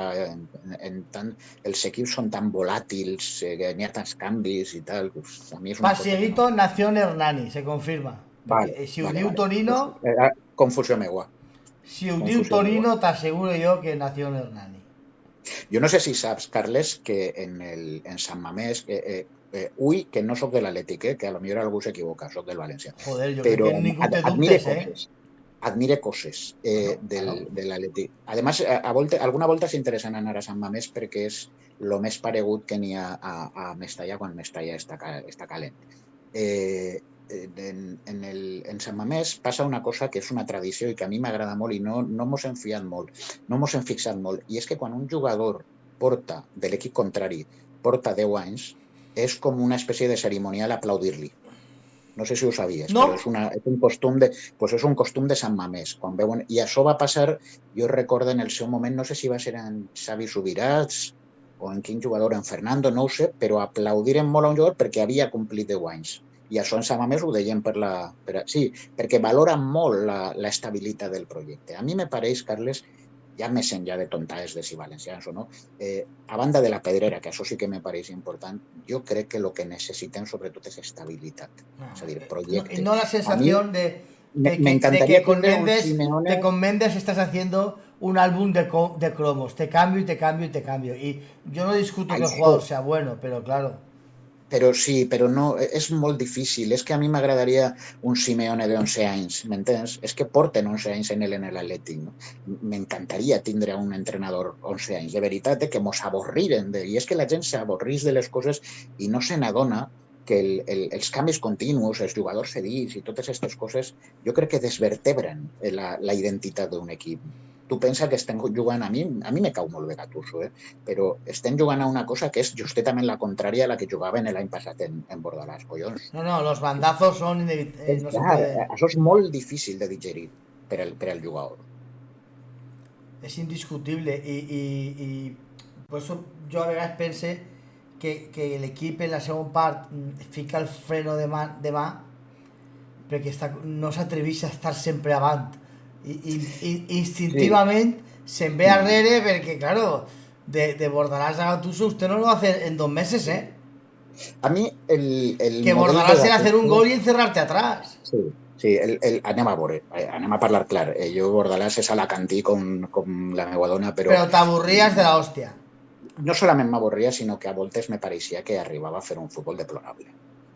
els equips són tan volàtils, n'hi ha tants canvis i tal, pues, a mi és una cosa que no. Pasieguito nació en Hernani, se confirma. Vale, Perquè si ho vale, diu vale. Torino, Pues era confusió meua. si ho diu Confusió meua. Torino, t'asseguro jo que nació en Hernani. Jo no sé si saps, Carles, que en Sant Mamés, ui, que no sóc de l'Atlètic, que a lo millor algú s'equivoca, sóc del València, Joder, yo creo però que ningún te admire dubtes, ¿eh? coses. Admire coses Bueno, claro. del Atleti. Además, alguna volta s'interessa en anar a Sant Mamés perquè és el més paregut que n'hi ha a Mestalla quan Mestalla està calent. En Sant Mamés passa una cosa que és una tradició i que a mi m'agrada molt i no mos hem fiat molt, no mos hem fixat molt, i és que quan un jugador porta, de l'equip contrari, porta 10 anys, és com una espècie de cerimonial aplaudir-li. No sé si ho sabies, però No, és un costum de Sant Mamés. Quan veuen, i això va passar, jo recordo en el seu moment, no sé si va ser en Xavi Subirats o en quin jugador, en Fernando, no ho sé, però aplaudiren molt a un jugador perquè havia complit 10 anys. I això en Sant Mamés ho deien sí, perquè valoren molt l'estabilitat del projecte. A mi me pareix, Carles, ja més enllà de tontades de si valencians o no, a banda de la pedrera, que això sí que me pareix important, jo crec que el que necessitem sobretot és estabilitat, és a dir, y projecte. no la A mi sensación de m'encantaria que tindre un Te Simeone. con Mendes estás haciendo un álbum de cromos. Te cambio y te cambio y te cambio. Y yo no discuto que el jugador Això, sea bueno, pero claro. però sí, però no, és molt difícil. És que a mi m'agradaria un Simeone de 11 anys, m'entens? És que porten 11 anys en l'Atlètic. No? M'encantaria tindre un entrenador 11 anys, de veritat, que mos avorriren. I és que la gent s'avorrís de les coses i no se n'adona que els canvis continus, els jugadors cedits i totes aquestes coses, jo crec que desvertebren la identitat d'un equip. Tu pensa que estem jugant, a mi me cau molt bé Gattuso, però estem jugant a una cosa que és justament la contrària a la que jugaven l'any passat en Bordalàs, collons. No, no, los bandazos son És no se clar, pueden. això és molt difícil de digerir per al jugador. Es indiscutible. Por eso yo a veces pensé que el equipo en la segunda parte fica el freno de mà perquè no s'atreveix a estar sempre avant i Sí. instintivament se'n ve Mm. arrere perquè, claro, de Bordalás a Gattuso usted no lo hace en 2 meses, ¿eh? A mi el Que model de Bordalás era hacer un Gattuso. gol y encerrarte atrás. Sí, sí, anem a veure, anem a parlar clar. Jo Bordalàs és alacantí com la meva dona, però Pero te aburrías de la hostia. no solament m'avorria, sinó que a voltes me pareixia que arribava a fer un futbol deplorable.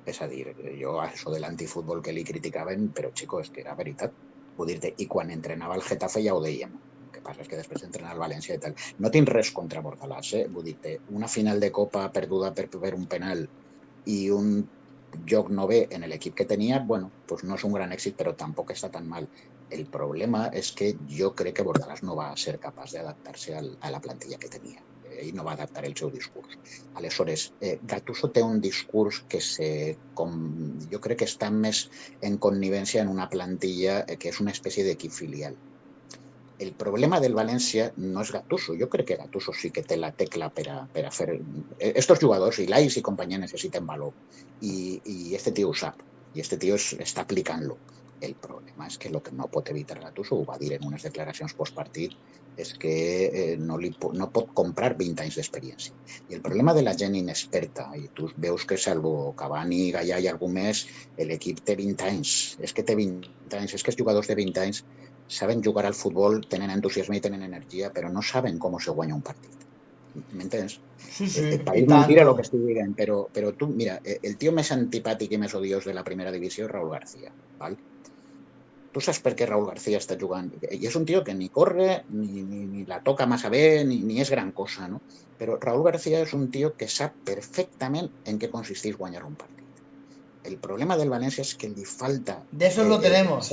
És a dir, jo a això de l'antifutbol que li criticaven, però, xico, és que era veritat. Vull dir-te, i quan entrenava el Getafe ja ho dèiem. El que passa és que després d'entrenar el València i tal. No tinc res contra Bordalàs, vull dir-te, una final de Copa perduda per un penal i un lloc novè en l'equip que tenia, bueno, pues no és un gran èxit, però tampoc està tan mal. El problema és que jo crec que Bordalàs no va ser capaç d'adaptar-se a la plantilla que tenia i no va adaptar el seu discurs. Aleshores, Gattuso té un discurs jo crec que està més en connivència en una plantilla que és una espècie d'equip filial. El problema del València no és Gattuso. Jo crec que Gattuso sí que té la tecla per a fer... Estos jugadors, Ilais i companyia, necessiten valor. I este tio ho sap. I este tio està aplicant-lo. El problema és que el que no pot evitar Gattuso, ho va dir en unes declaracions postpartit, és que no pot comprar 20 anys d'experiència. I el problema de la gent inexperta, i tu veus que salvo Cavani, Gallà i algú més, l'equip té 20 anys. És que té 20 anys. És que els jugadors de 20 anys saben jugar al futbol, tenen entusiasme i tenen energia, però no saben com se guanya un partit. M'entens? Sí, sí, y Pareix mentira el que tanto. estic dient, però tu, mira, el tio més antipàtic i més odiós de la primera divisió és Raúl García. Val? Tu saps per què Raúl García està jugant? I és un tio que ni corre, ni la toca massa bé, ni és gran cosa, no? Però Raúl García és un tio que sap perfectament en què consisteix guanyar un partit. El problema del València és que li falta... De eso lo tenemos.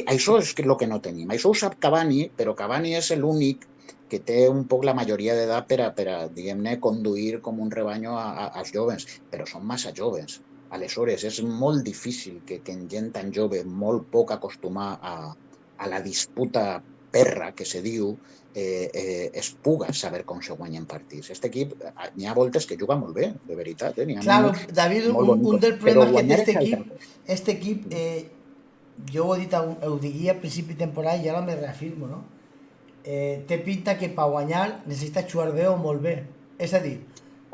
Això és el que no tenim. Això ho sap Cavani, però Cavani és l'únic que té un poc la majoria d'edat per a diguem-ne, conduir com un rebanyo als joves, però són massa joves. Aleshores, és molt difícil que en gent tan jove, molt poc acostumada a la disputa perra que se diu es puga saber com se guanyen partits. Aquest equip, n'hi ha voltes que juga molt bé, de veritat, n'hi ha Claro, minuts David, molt un bonitos, dels però problemes que té guanyar és altra cosa. este equip jo ho he dit, ho diria a principi de temporada i ara me reafirmo, no? Té pinta que per guanyar necessita jugar bé o molt bé. És a dir,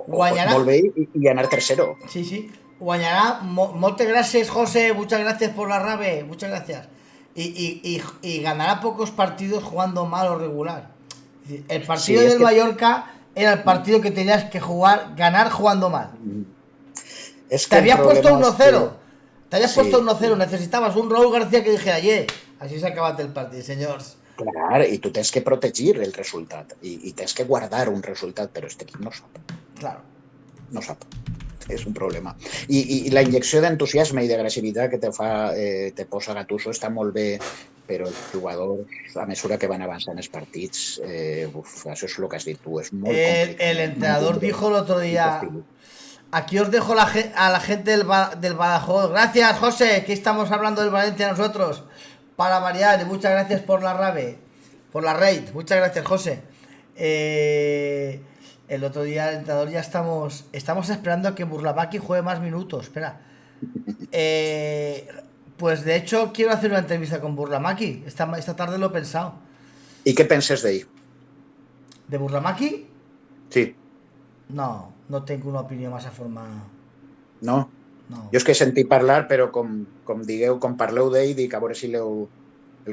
guanyarà... Molt bé i anar tercero. Sí, sí. Guanyarà... Moltes gràcies, José. Muchas gracias por la rave. Muchas gracias. Y ganará pocos partidos jugando mal o regular. Es decir, el partido Sí, del Mallorca era el partido que tenías que jugar, ganar jugando mal. És Te que habías puesto 1-0. Te habías Sí, puesto 1-0. sí. Necesitabas un Raúl García que dijera, así se acaba el partido, señores. Clar, i tu tens que protegir el resultat i tens que guardar un resultat, però aquest equip no sap. Claro. No sap. És un problema. I la injecció d'entusiasme i d'agressivitat que te posa Gattuso està molt bé, però els jugadors, a mesura que van avançant els partits, això és el que has dit tu, és molt complicat. El entrenador dijo el otro día, aquí os dejo a la gente del Badajoz. Gracias, José, que estamos hablando del Valencia nosotros. Para variar, y muchas gracias por la rave, por la raid. Muchas gracias, José. El otro día el entrenador ya estamos esperando a que Burlamaqui juegue más minutos. Espera. Pues de hecho quiero hacer una entrevista con Burlamaqui. Esta tarde lo he pensado. I què penses d'ell? ¿De Burlamaqui? Sí. No tengo una opinión más formada. No? No. Jo és que he sentit parlar, però com parleu d'ell, dic a veure si el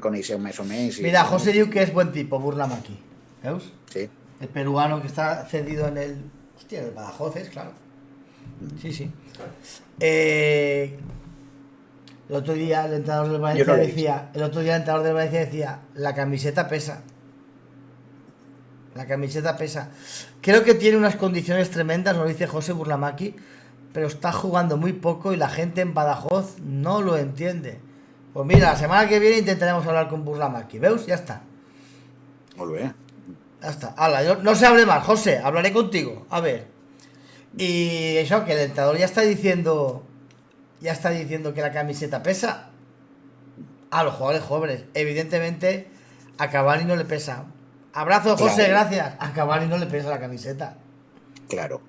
coneixeu més o menys. Mira, José diu que es buen tipo, Burlamaqui. ¿Veus? Sí. El peruano que está cedido en el... Hostia, el Badajoz es, claro. Sí, sí. El otro día el entrenador del Valencia decía, la camiseta pesa. La camiseta pesa. Creo que tiene unas condiciones tremendas, nos dice José Burlamaqui, pero está jugando muy poco y la gente en Badajoz no lo entiende. Pues mira, la semana que viene intentaremos hablar con Burlamaqui. ¿Veus? Ya está. Molt bé. Ya está. Hala, no se hable más, José, hablaré contigo. A ver. Y eso, que el entrenador ya está diciendo que la camiseta pesa. A los jugadores jóvenes. Evidentemente, a Cavani no le pesa. Abrazo, José, Claro. gracias. A Cavani no le pesa la camiseta. Claro.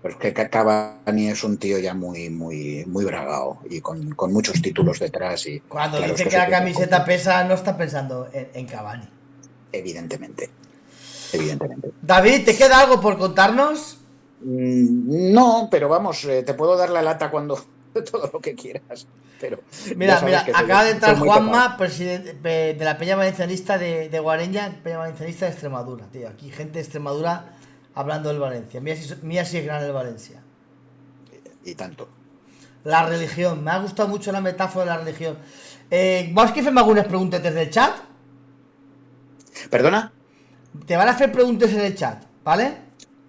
Pero es que Cavani es un tío ya muy bragao y con muchos títulos detrás. Y, Cuando claro, dice esto que la se queda camiseta corto. pesa, no está pensando en Cavani. Evidentemente. David, ¿te queda algo por contarnos? No, pero vamos, te puedo dar la lata cuando todo lo que quieras. Pero Mira, acaba de entrar soy muy Juanma, presidente de la Peña Valencianista de Guareña, Peña Valencianista de Extremadura. Tío, aquí gente de Extremadura hablando del Valencia. Mira si es grande el Valencia. Y tanto. La religión, me ha gustado mucho la metáfora de la religión. ¿Vols que fem algunes preguntes des del chat? ¿Perdona? Te van a hacer preguntas en el chat, ¿vale?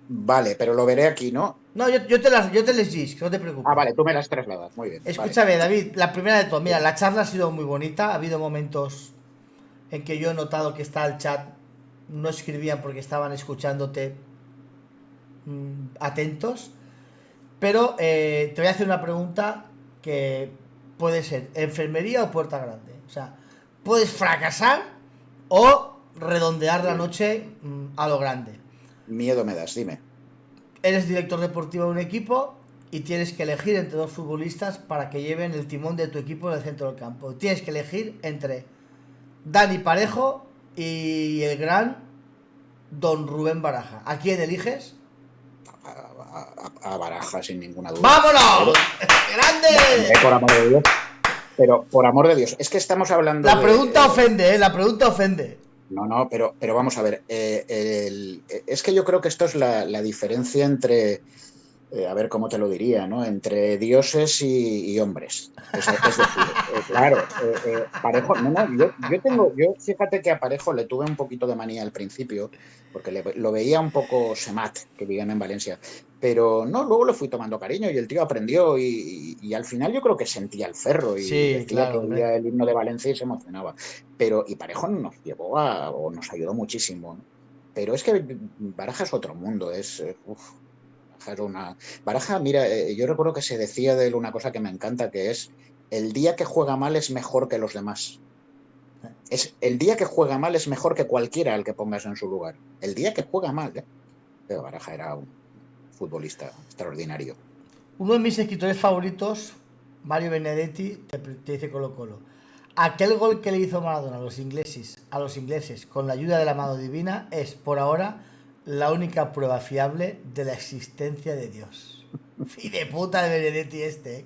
Vale, pero lo veré aquí, ¿no? No, yo te les digo, no te preocupes. Ah, vale, tú me las trasladas, muy bien. Escúchame, David, la primera de todo, mira, la charla ha sido muy bonita, ha habido momentos en que yo he notado que está el chat, no escribían porque estaban escuchándote atentos, pero te voy a hacer una pregunta que puede ser enfermería o puerta grande. O sea, puedes fracasar o redondear la noche a lo grande. Miedo me das, dime. Eres director deportivo de un equipo y tienes que elegir entre dos futbolistas para que lleven el timón de tu equipo en el centro del campo. Tienes que elegir entre Dani Parejo y el gran Don Rubén Baraja. ¿A quién eliges? A Baraja, sin ninguna duda. ¡Vámonos! ¡Grande! Por amor de Dios. Pero, por amor de Dios, es que estamos hablando La pregunta ofende, la pregunta ofende. No, pero vamos a ver. Es que yo creo que esto es la diferencia entre, a ver cómo te lo diría, ¿no? Entre dioses y hombres. Es decir, claro, Parejo, yo fíjate que a Parejo le tuve un poquito de manía al principio, porque lo veía un poco semat, que vivían en Valencia, pero no, luego le fui tomando cariño y el tío aprendió y al final yo creo que sentía el ferro y Sí, decía claro, que oía el himno de Valencia y se emocionaba. Y Parejo nos llevó o nos ayudó muchísimo, ¿no? Pero es que Baraja es otro mundo, Baraja, mira, yo recuerdo que se decía de él una cosa que me encanta, que es el día que juega mal es mejor que los demás. Es, el día que juega mal es mejor que cualquiera al que pongas en su lugar. El día que juega mal, ¿eh? Pero Baraja era un futbolista extraordinario. Uno de mis escritores favoritos, Mario Benedetti, te dice Colo Colo. Aquel gol que le hizo Maradona a los ingleses con la ayuda de la mano divina es, por ahora, la única prueba fiable de la existencia de Dios. Y de puta de Benedetti este, ¿eh?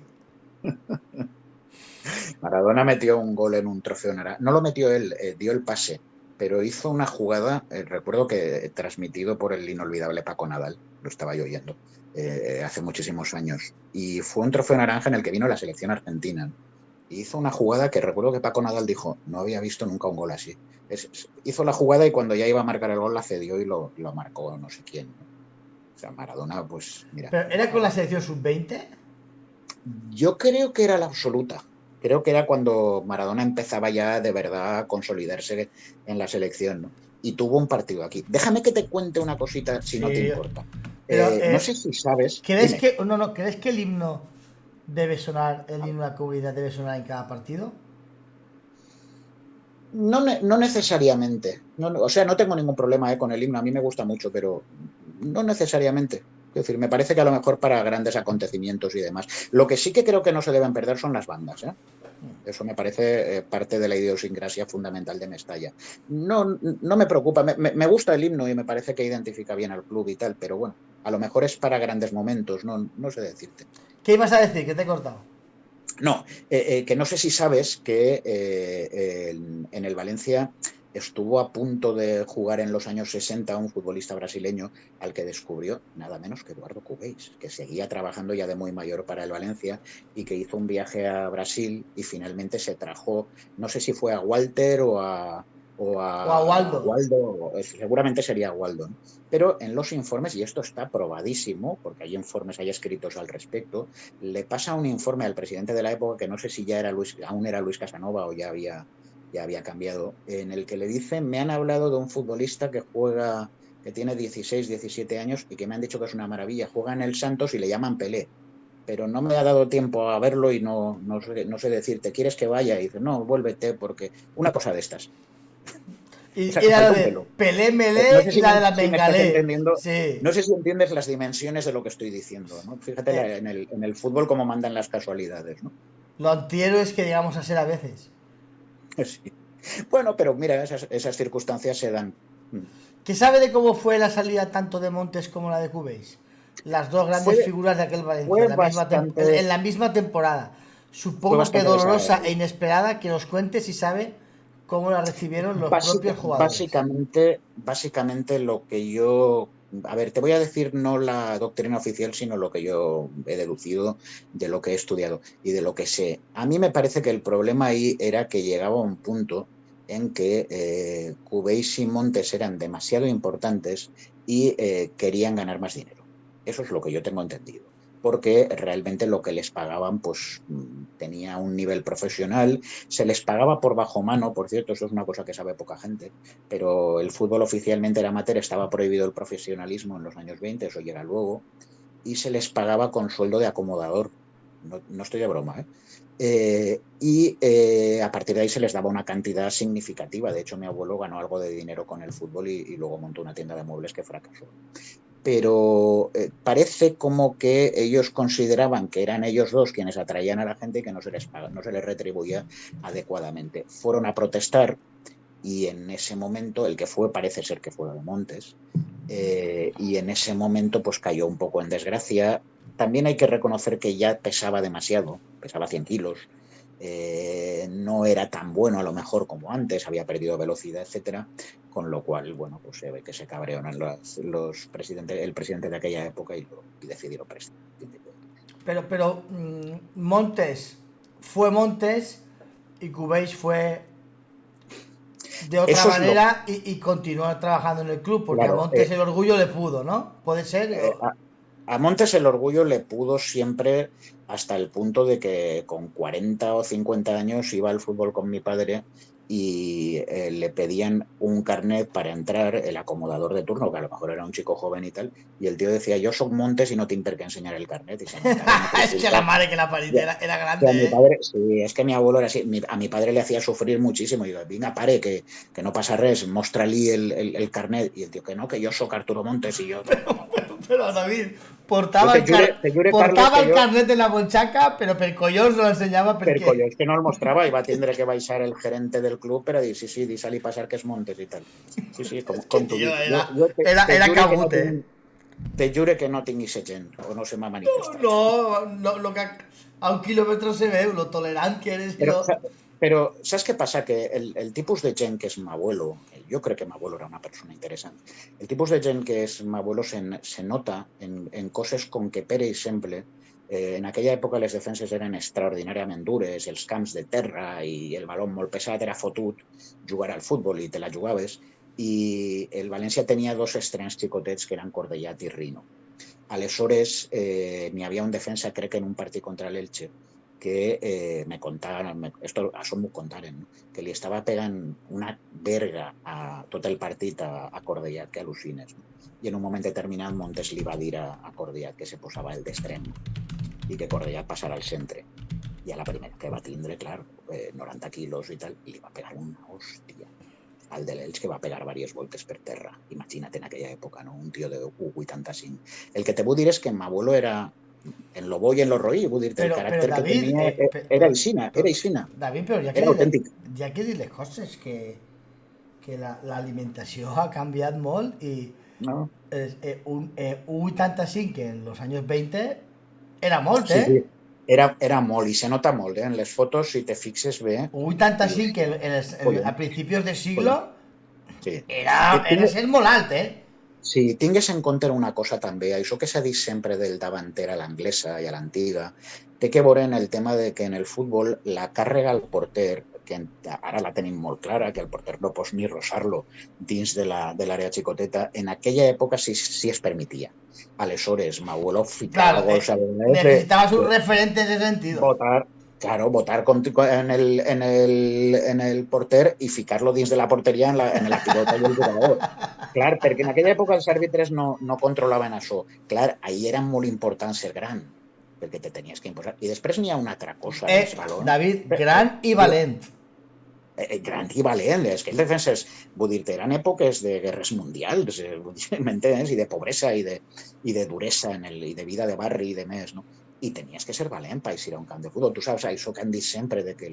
Maradona metió un gol en un trofeo naranja. No lo metió él, dio el pase, pero hizo una jugada, recuerdo que transmitido por el inolvidable Paco Nadal, lo estaba yo oyendo, hace muchísimos años. Y fue un trofeo naranja en el que vino la selección argentina. Y hizo una jugada que recuerdo que Paco Nadal dijo, no había visto nunca un gol así. Hizo la jugada y cuando ya iba a marcar el gol la cedió y lo marcó no sé quién, ¿no? O sea, Maradona, pues mira. Pero era con la selección sub-20. Yo creo que era la absoluta. Creo que era cuando Maradona empezaba ya de verdad a consolidarse en la selección, ¿no? Y tuvo un partido aquí. Déjame que te cuente una cosita, si no te Sí. importa. Pero, No sé si sabes. ¿crees Dime. que, no, no, ¿crees que el himno debe sonar, el himno de la comunidad debe sonar en cada partido? No, no necesariamente. O sea, no tengo ningún problema con el himno. A mí me gusta mucho, pero no necesariamente. Es decir, me parece que a lo mejor para grandes acontecimientos y demás. Lo que sí que creo que no se deben perder son las bandas, ¿eh? Eso me parece parte de la idiosincrasia fundamental de Mestalla. No, no me preocupa, me gusta el himno y me parece que identifica bien al club y tal, pero bueno, a lo mejor es para grandes momentos, no sé decirte. ¿Qué ibas a decir? Que te he cortado. No, que no sé si sabes que en el Valencia estuvo a punto de jugar en los años 60 un futbolista brasileño al que descubrió nada menos que Eduardo Cubéis, que seguía trabajando ya de muy mayor para el Valencia y que hizo un viaje a Brasil y finalmente se trajo, no sé si fue a Walter o O a a Waldo. Waldo, seguramente sería Waldo, ¿no? Pero en los informes, y esto está probadísimo, porque hay informes, hay escritos al respecto, le pasa un informe al presidente de la época, que no sé si ya era aún era Luis Casanova o ya había cambiado, en el que le dice, me han hablado de un futbolista que juega, que tiene 16, 17 años y que me han dicho que es una maravilla, juega en el Santos y le llaman Pelé, pero no me ha dado tiempo a verlo y no sé decirte, ¿quieres que vaya? Y dice, no, vuélvete porque una cosa de estas. O sea, Y que era lo faltó un de pelo. Pelé No Melé sé y la de la si me estás Bengalé. entendiendo, Sí. no sé si entiendes las dimensiones de lo que estoy diciendo, ¿no? Fíjate Eh, en el fútbol cómo mandan las casualidades, ¿no? lo antihéroes que llegamos a ser a veces. Sí. Bueno, pero mira, esas circunstancias se dan. ¿Qué sabe de cómo fue la salida tanto de Montes como la de Cubéis? Las dos grandes Fue, figuras de aquel Valencia, fue, en bastante, en la misma temporada. fue Supongo que bastante dolorosa e desagradable. inesperada, que nos cuente si sabe cómo la recibieron los propios jugadores. Básicamente lo que yo, a ver, te voy a decir no la doctrina oficial, sino lo que yo he deducido de lo que he estudiado y de lo que sé. A mí me parece que el problema ahí era que llegaba a un punto en que Cubéis y Montes eran demasiado importantes y querían ganar más dinero. Eso es lo que yo tengo entendido. Porque realmente lo que les pagaban pues tenía un nivel profesional, se les pagaba por bajo mano, por cierto, eso es una cosa que sabe poca gente, pero el fútbol oficialmente era amateur, estaba prohibido el profesionalismo en los años 20, eso llega luego, y se les pagaba con sueldo de acomodador, no estoy de broma, ¿eh? A partir de ahí se les daba una cantidad significativa. De hecho, mi abuelo ganó algo de dinero con el fútbol y luego montó una tienda de muebles que fracasó, pero parece como que ellos consideraban que eran ellos dos quienes atraían a la gente y que no se les retribuía adecuadamente. Fueron a protestar y en ese momento, el que fue parece ser que fue de Montes, y en ese momento pues cayó un poco en desgracia. También hay que reconocer que ya pesaba demasiado, pesaba 100 kilos, no era tan bueno a lo mejor como antes, había perdido velocidad, etcétera, con lo cual, bueno, pues se ve que se cabrearon el presidente de aquella época y decidieron prescindir. Montes fue Montes y Cubéis fue de otra Eso es lo, manera y continuó trabajando en el club, porque a claro, Montes el orgullo le pudo, ¿no? Puede ser. eh, a Montes el orgullo le pudo siempre hasta el punto de que con 40 o 50 años iba al fútbol con mi padre y le pedían un carnet para entrar, el acomodador de turno, que a lo mejor era un chico joven y tal, y el tío decía, yo soy Montes y no tinc per qué enseñar el carnet. Y si a mi padre no te Es que la madre que la parita era que a mi grande, ¿eh? padre, sí, es que mi abuelo era así, a mi padre le hacía sufrir muchísimo, y digo, venga, pare, que no pasa res, mostra-li el carnet, y el tío, que yo soy Arturo Montes, y yo, Pero David jo portava te jure, Carles, portava que el jo carnet en la bonxaca, però per collons no l'ensenyava per perquè... collons que no el mostrava i va tindre que baixar el gerente del club per a dir, sí, sí, deixa-li passar que és Montes i tal. Sí, sí, Es que com tu tío dius. Jo te era jure que no cabut, ¿eh? tinc, te jure que no tinc aquesta gent, o no se m'ha manifestat. No, no, lo que a un kilómetro se ve, lo tolerant que eres y Però, lo... però saps què passa? Que el tipus de gent que és m'abuelo, jo crec que m'abuelo era una persona interessant, el tipus de gent que és m'abuelo se nota en coses com que, per exemple, en aquella època les defenses eren extraordinàriament dures, els camps de terra i el baló molt pesat era fotut, jugar al futbol i te la jugaves, i el València tenia dos estrenes xicotets que eren Cordellat i Rino. Aleshores, n'hi havia un defensa, crec que en un partit contra l'Elche, que me contaven, esto, això m'ho contaren, no? Que li estava pegant una verga a tot el partit a Cordellat, que al·lucines. No? I en un moment determinat Montes li va dir a Cordellat que se posava el d'extrem i que Cordellat passara al centre. I a la primera que va tindre, clar, 90 quilos i tal, i li va pegar una hòstia al de l'Elx, que va pegar diverses voltes per terra. Imagina't en aquella època, no? Un tio de 1,85. El que te vull dir és que m'abuelo era en lo bo y en lo roí, vull dir-te, el Pero caràcter que David, tenia era aixina, era aixina, David, pero era autèntic. ya que dir les coses que la alimentació ha canviat molt i No? un 85 que en los años 20 era molt, Sí, sí, ¿eh? era molt, i se nota molt, en les fotos, si te fixes bé, Un dius, 85 que a collons, principios de collons. siglo Sí. era ser molt alt, ¿eh? Si tingues en compte una cosa també, això que s'ha dit sempre del davanter a l'anglesa i a l'antiga, té que veure en el tema de que en el futbol la càrrega al porter, que ara la tenim molt clara, que el porter no pots ni rosar-lo dins de l'àrea xicoteta, en aquella època sí es permetia. Aleshores, m'abuelo ficava Claro, gols a vegades necesitabas un de referente en ese sentido. votar, claro, votar en el porter i ficar-lo dins de la porteria en la pilota i el jugador. Clar, perquè en aquella època els àrbitres no controlaven això. Clar, ahir era molt important ser gran, perquè te tenies que imposar. I després n'hi ha una altra cosa, els balons. David, gran y valent. Gran i valent, és que els defenses, vull dir, eren èpoques de guerres mundials, m'entens? I de pobresa i de duresa i de vida de barri i de més, no? I tenies que ser valent per ir a un camp de futbol. Tu saps això que han dit sempre, de que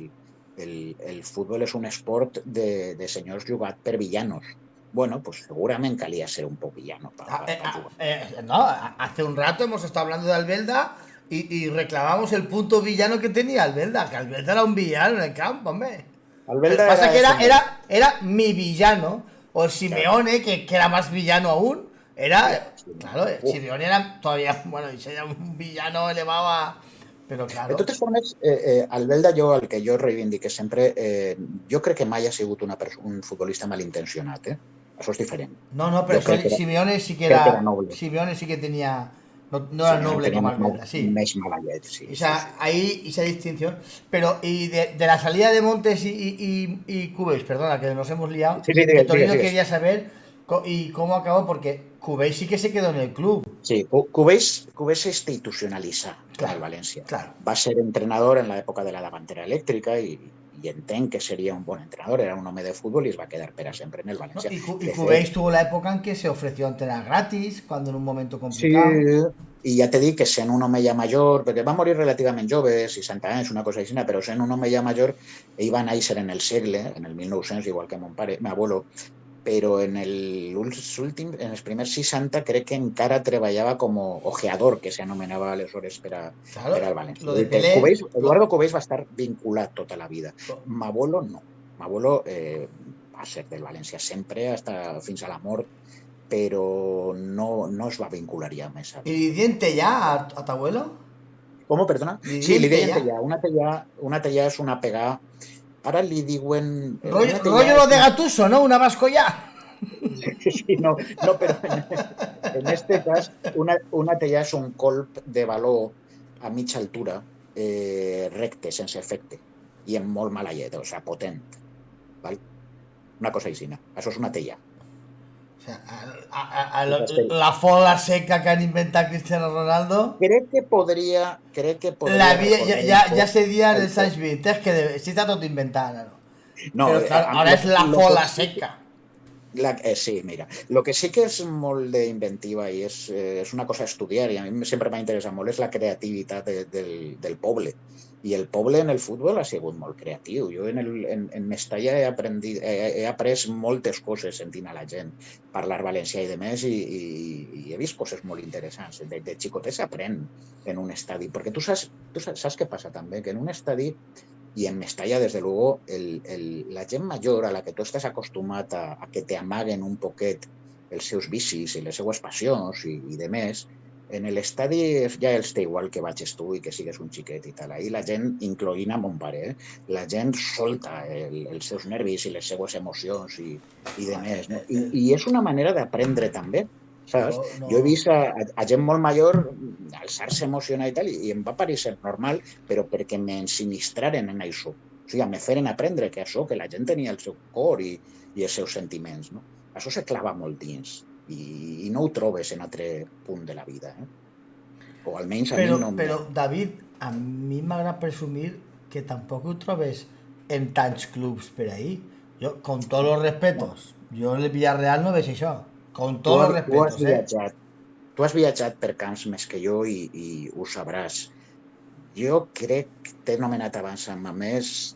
el futbol és un esport de senyors jugat per villanos. Bueno, pues segurament calia ser un poc villano para jugar. No, hace un rato hemos estado hablando de Albelda y reclamamos el punto villano que tenía Albelda, que Albelda era un villano en el campo, hombre. Lo que Albelda pasa es que era era mi villano, o Simeone, que era más villano aún. Claro, Simeone era todavía, bueno, y sería un villano elevado a... Però claro. De totes formes, Albelda, el que jo reivindique sempre, jo crec que mai ha sigut un futbolista malintencionat, eh? Això és diferent. No, pero Simeone sí que era noble. Simeone sí que tenía... No era noble como Albelda, sí. Més mala llet, sí. Ahí esa distinción. Pero, y de la salida de Montes y Cubes, perdona, que nos hemos liado, que Torino quería saber y cómo acabó, porque Cubes sí que se quedó en el club. Sí, Cubes se institucionalitza al València. Claro. Va ser entrenador en l'època de la davantera elèctrica i entenc que sería un buen entrenador, era un home de fútbol y va a quedar para siempre en el Valencia. No, y Cubéis tuvo la época en que se ofreció entrenar gratis, cuando en un momento complicado. Sí, i ja t'he dit que sent un home ja major, perquè va morir relativament jove, 60 anys, una cosa així, però sent un home ja major, ell va néixer en el segle, en el 1900, igual que mon pare, mi abuelo, però en els primers 60 crec que encara treballava com a ojeador, que s'anomenava aleshores per al València. Eduardo Cubells va estar vinculat tota la vida. M'abuelo no. M'abuelo va ser del València sempre, fins a la mort, però no es va vincular ja més. ¿Y li dient ya a tu abuelo? ¿Cómo, perdona? Sí, li deien tellà. Una tellà és una pegada. Ara li diuen... Rollo lo de Gattuso, ¿no? Una vascollà. Sí, no, però en este cas una tellà és un colp de baló a mitja altura, recte, sense efecte, i amb molt mala llet, o sigui, potent. val? Una cosa aixina. Això és una teia. O sea, la fola seca que han inventat Cristiano Ronaldo. Crec que podria ya se dia en el Sainz 20, es que sí está todo inventado, ¿no? No, pero claro, ahora es la fola seca. Sí, mira, lo que sí que és molt d'inventiva i és una cosa a estudiar i a mi sempre m'ha interessat molt és la creativitat del poble. I el poble en el futbol ha sigut molt creatiu. Jo en Mestalla he après moltes coses sentint a la gent parlar valencià i de més i he vist coses molt interessants. De xicotet s'aprèn en un estadi, perquè tu saps què passa també, que en un estadi y en Mestalla, desde luego, la gent major a la que tu estàs acostumat a que te amaguen un poquet els seus vicis i les seues passions i de més, en l'estadi ja els té igual que vagis tu i que sigues un xiquet i tal. Ahir la gent, incloent a mon pare, la gent solta els seus nervis i les seues emocions i de més. No? I és una manera d'aprendre també, saps? No. Jo he vist a gent molt major alçar-se emocionar i tal, i em va parecer normal, però perquè m'ensinistraren en això. O sigui, me feren aprendre que això, que la gent tenia el seu cor i els seus sentiments. No? Això se clava molt dins i no ho trobes en altre punt de la vida. O almenys a mi no... Però, David, a mi m'agrada presumir que tampoc ho trobes en tants clubs per ahí. Jo, con tots los respetos, jo en el Villarreal no veig això. Con tots los respetos, Tu has viatjat per camps més que jo i ho sabràs. Jo crec que t'he nomenat abans amb més...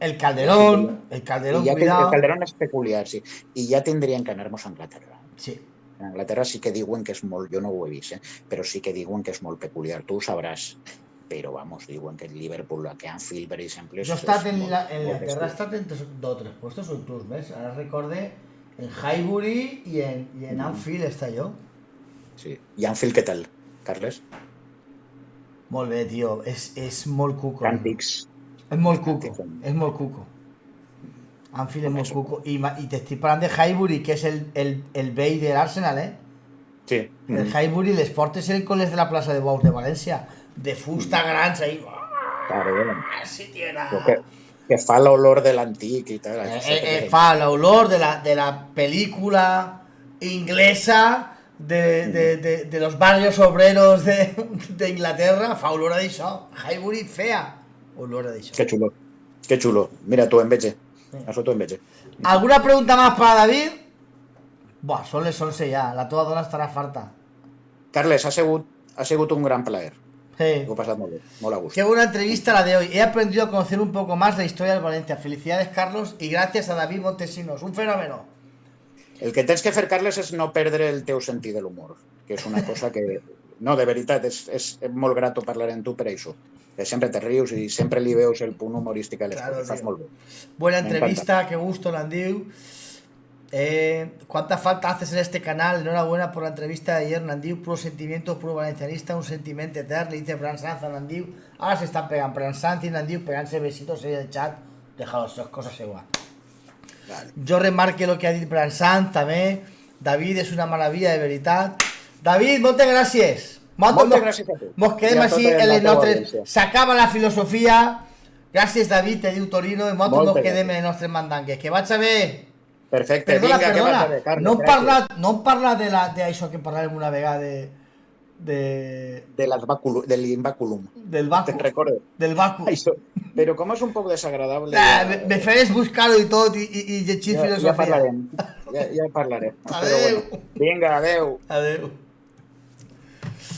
El Calderón, cuidado. El Calderón és peculiar, sí. I ja tindrien que anar-nos a Anglaterra. Sí. En Anglaterra sí que diuen que és molt... Jo no ho he vist, però sí que diuen que és molt peculiar. Tu ho sabràs. Però, vamos, diuen que el Liverpool, que Anfield, per exemple... Jo he estat en Anglaterra, he estat en 2 o 3 puestos o inclús més. Ara recorde en Highbury i en Anfield està jo. Sí. I Anfield, què tal, Carles? Molt bé, tio. És molt cuco. Càntics. És molt cuco. Anfield és molt cuco. I t'estic parlant de Highbury, que és el vell de l'Arsenal, Sí. El Highbury, les portes eren com les de la plaça de Bous de València. De fusta grans, ahí. Claro. Sí, tira. Que fa l'olor de l'antic i tal. Fa l'olor de la película inglesa de los barrios obreros de Inglaterra, fa olor a d'això. Highbury fea olor a d'això. Que xulo. Mira, tu en veig. Això tu en veig. ¿Alguna pregunta más para David? Buah, son les 11 ya. La teva dona estarà farta. Carles, ha sigut un gran plaer. Sí. Lo he pasado muy a gusto. Qué buena entrevista la de hoy. He aprendido a conocer un poco más la historia del Valencia. Felicidades, Carlos, y gracias a David Montesinos. Un fenómeno. El que tens que fer, Carles, és no perdre el teu sentit de l'humor, que és una cosa que... No, de veritat, és molt grato parlar amb tu per això. Que sempre te rius i sempre li veus el punt humorístic a les coses. Fas molt bé. Buena entrevista, qué gusto, Nandiu. ¿Cuánta falta haces en este canal? Enhorabuena por la entrevista de ayer, Nandiu. Puro sentimiento, puro valencianista, un sentimiento eterno. Le dice Fran Sanz a Nandiu. Ahora se están pegando Fran Sanz y Nandiu, pegándose besitos en el chat. Déjalo, esas cosas igual. Vale. Yo remarque lo que ha dicho Fran Sanz también. David es una maravilla de veritat. David, moltes gràcies. Moltes gràcies a tu. Mos quedem així en les nostres... S'acaba la filosofia. Gràcies, David, te diu Torino. I mos quedem en les nostres mandangues. Que vaig a bé. Perfecte, vinga, que vas a bé, Carles. No hem parlat d'això que parlàvem una vegada de l'imbàculum. Del vacu. Te'n recordes? Del vacu. Però com és un poc desagradable... Me faràs buscar-ho i tot i llegir filosofia. Ja parlarem. Adéu. Vinga, adéu. Adéu.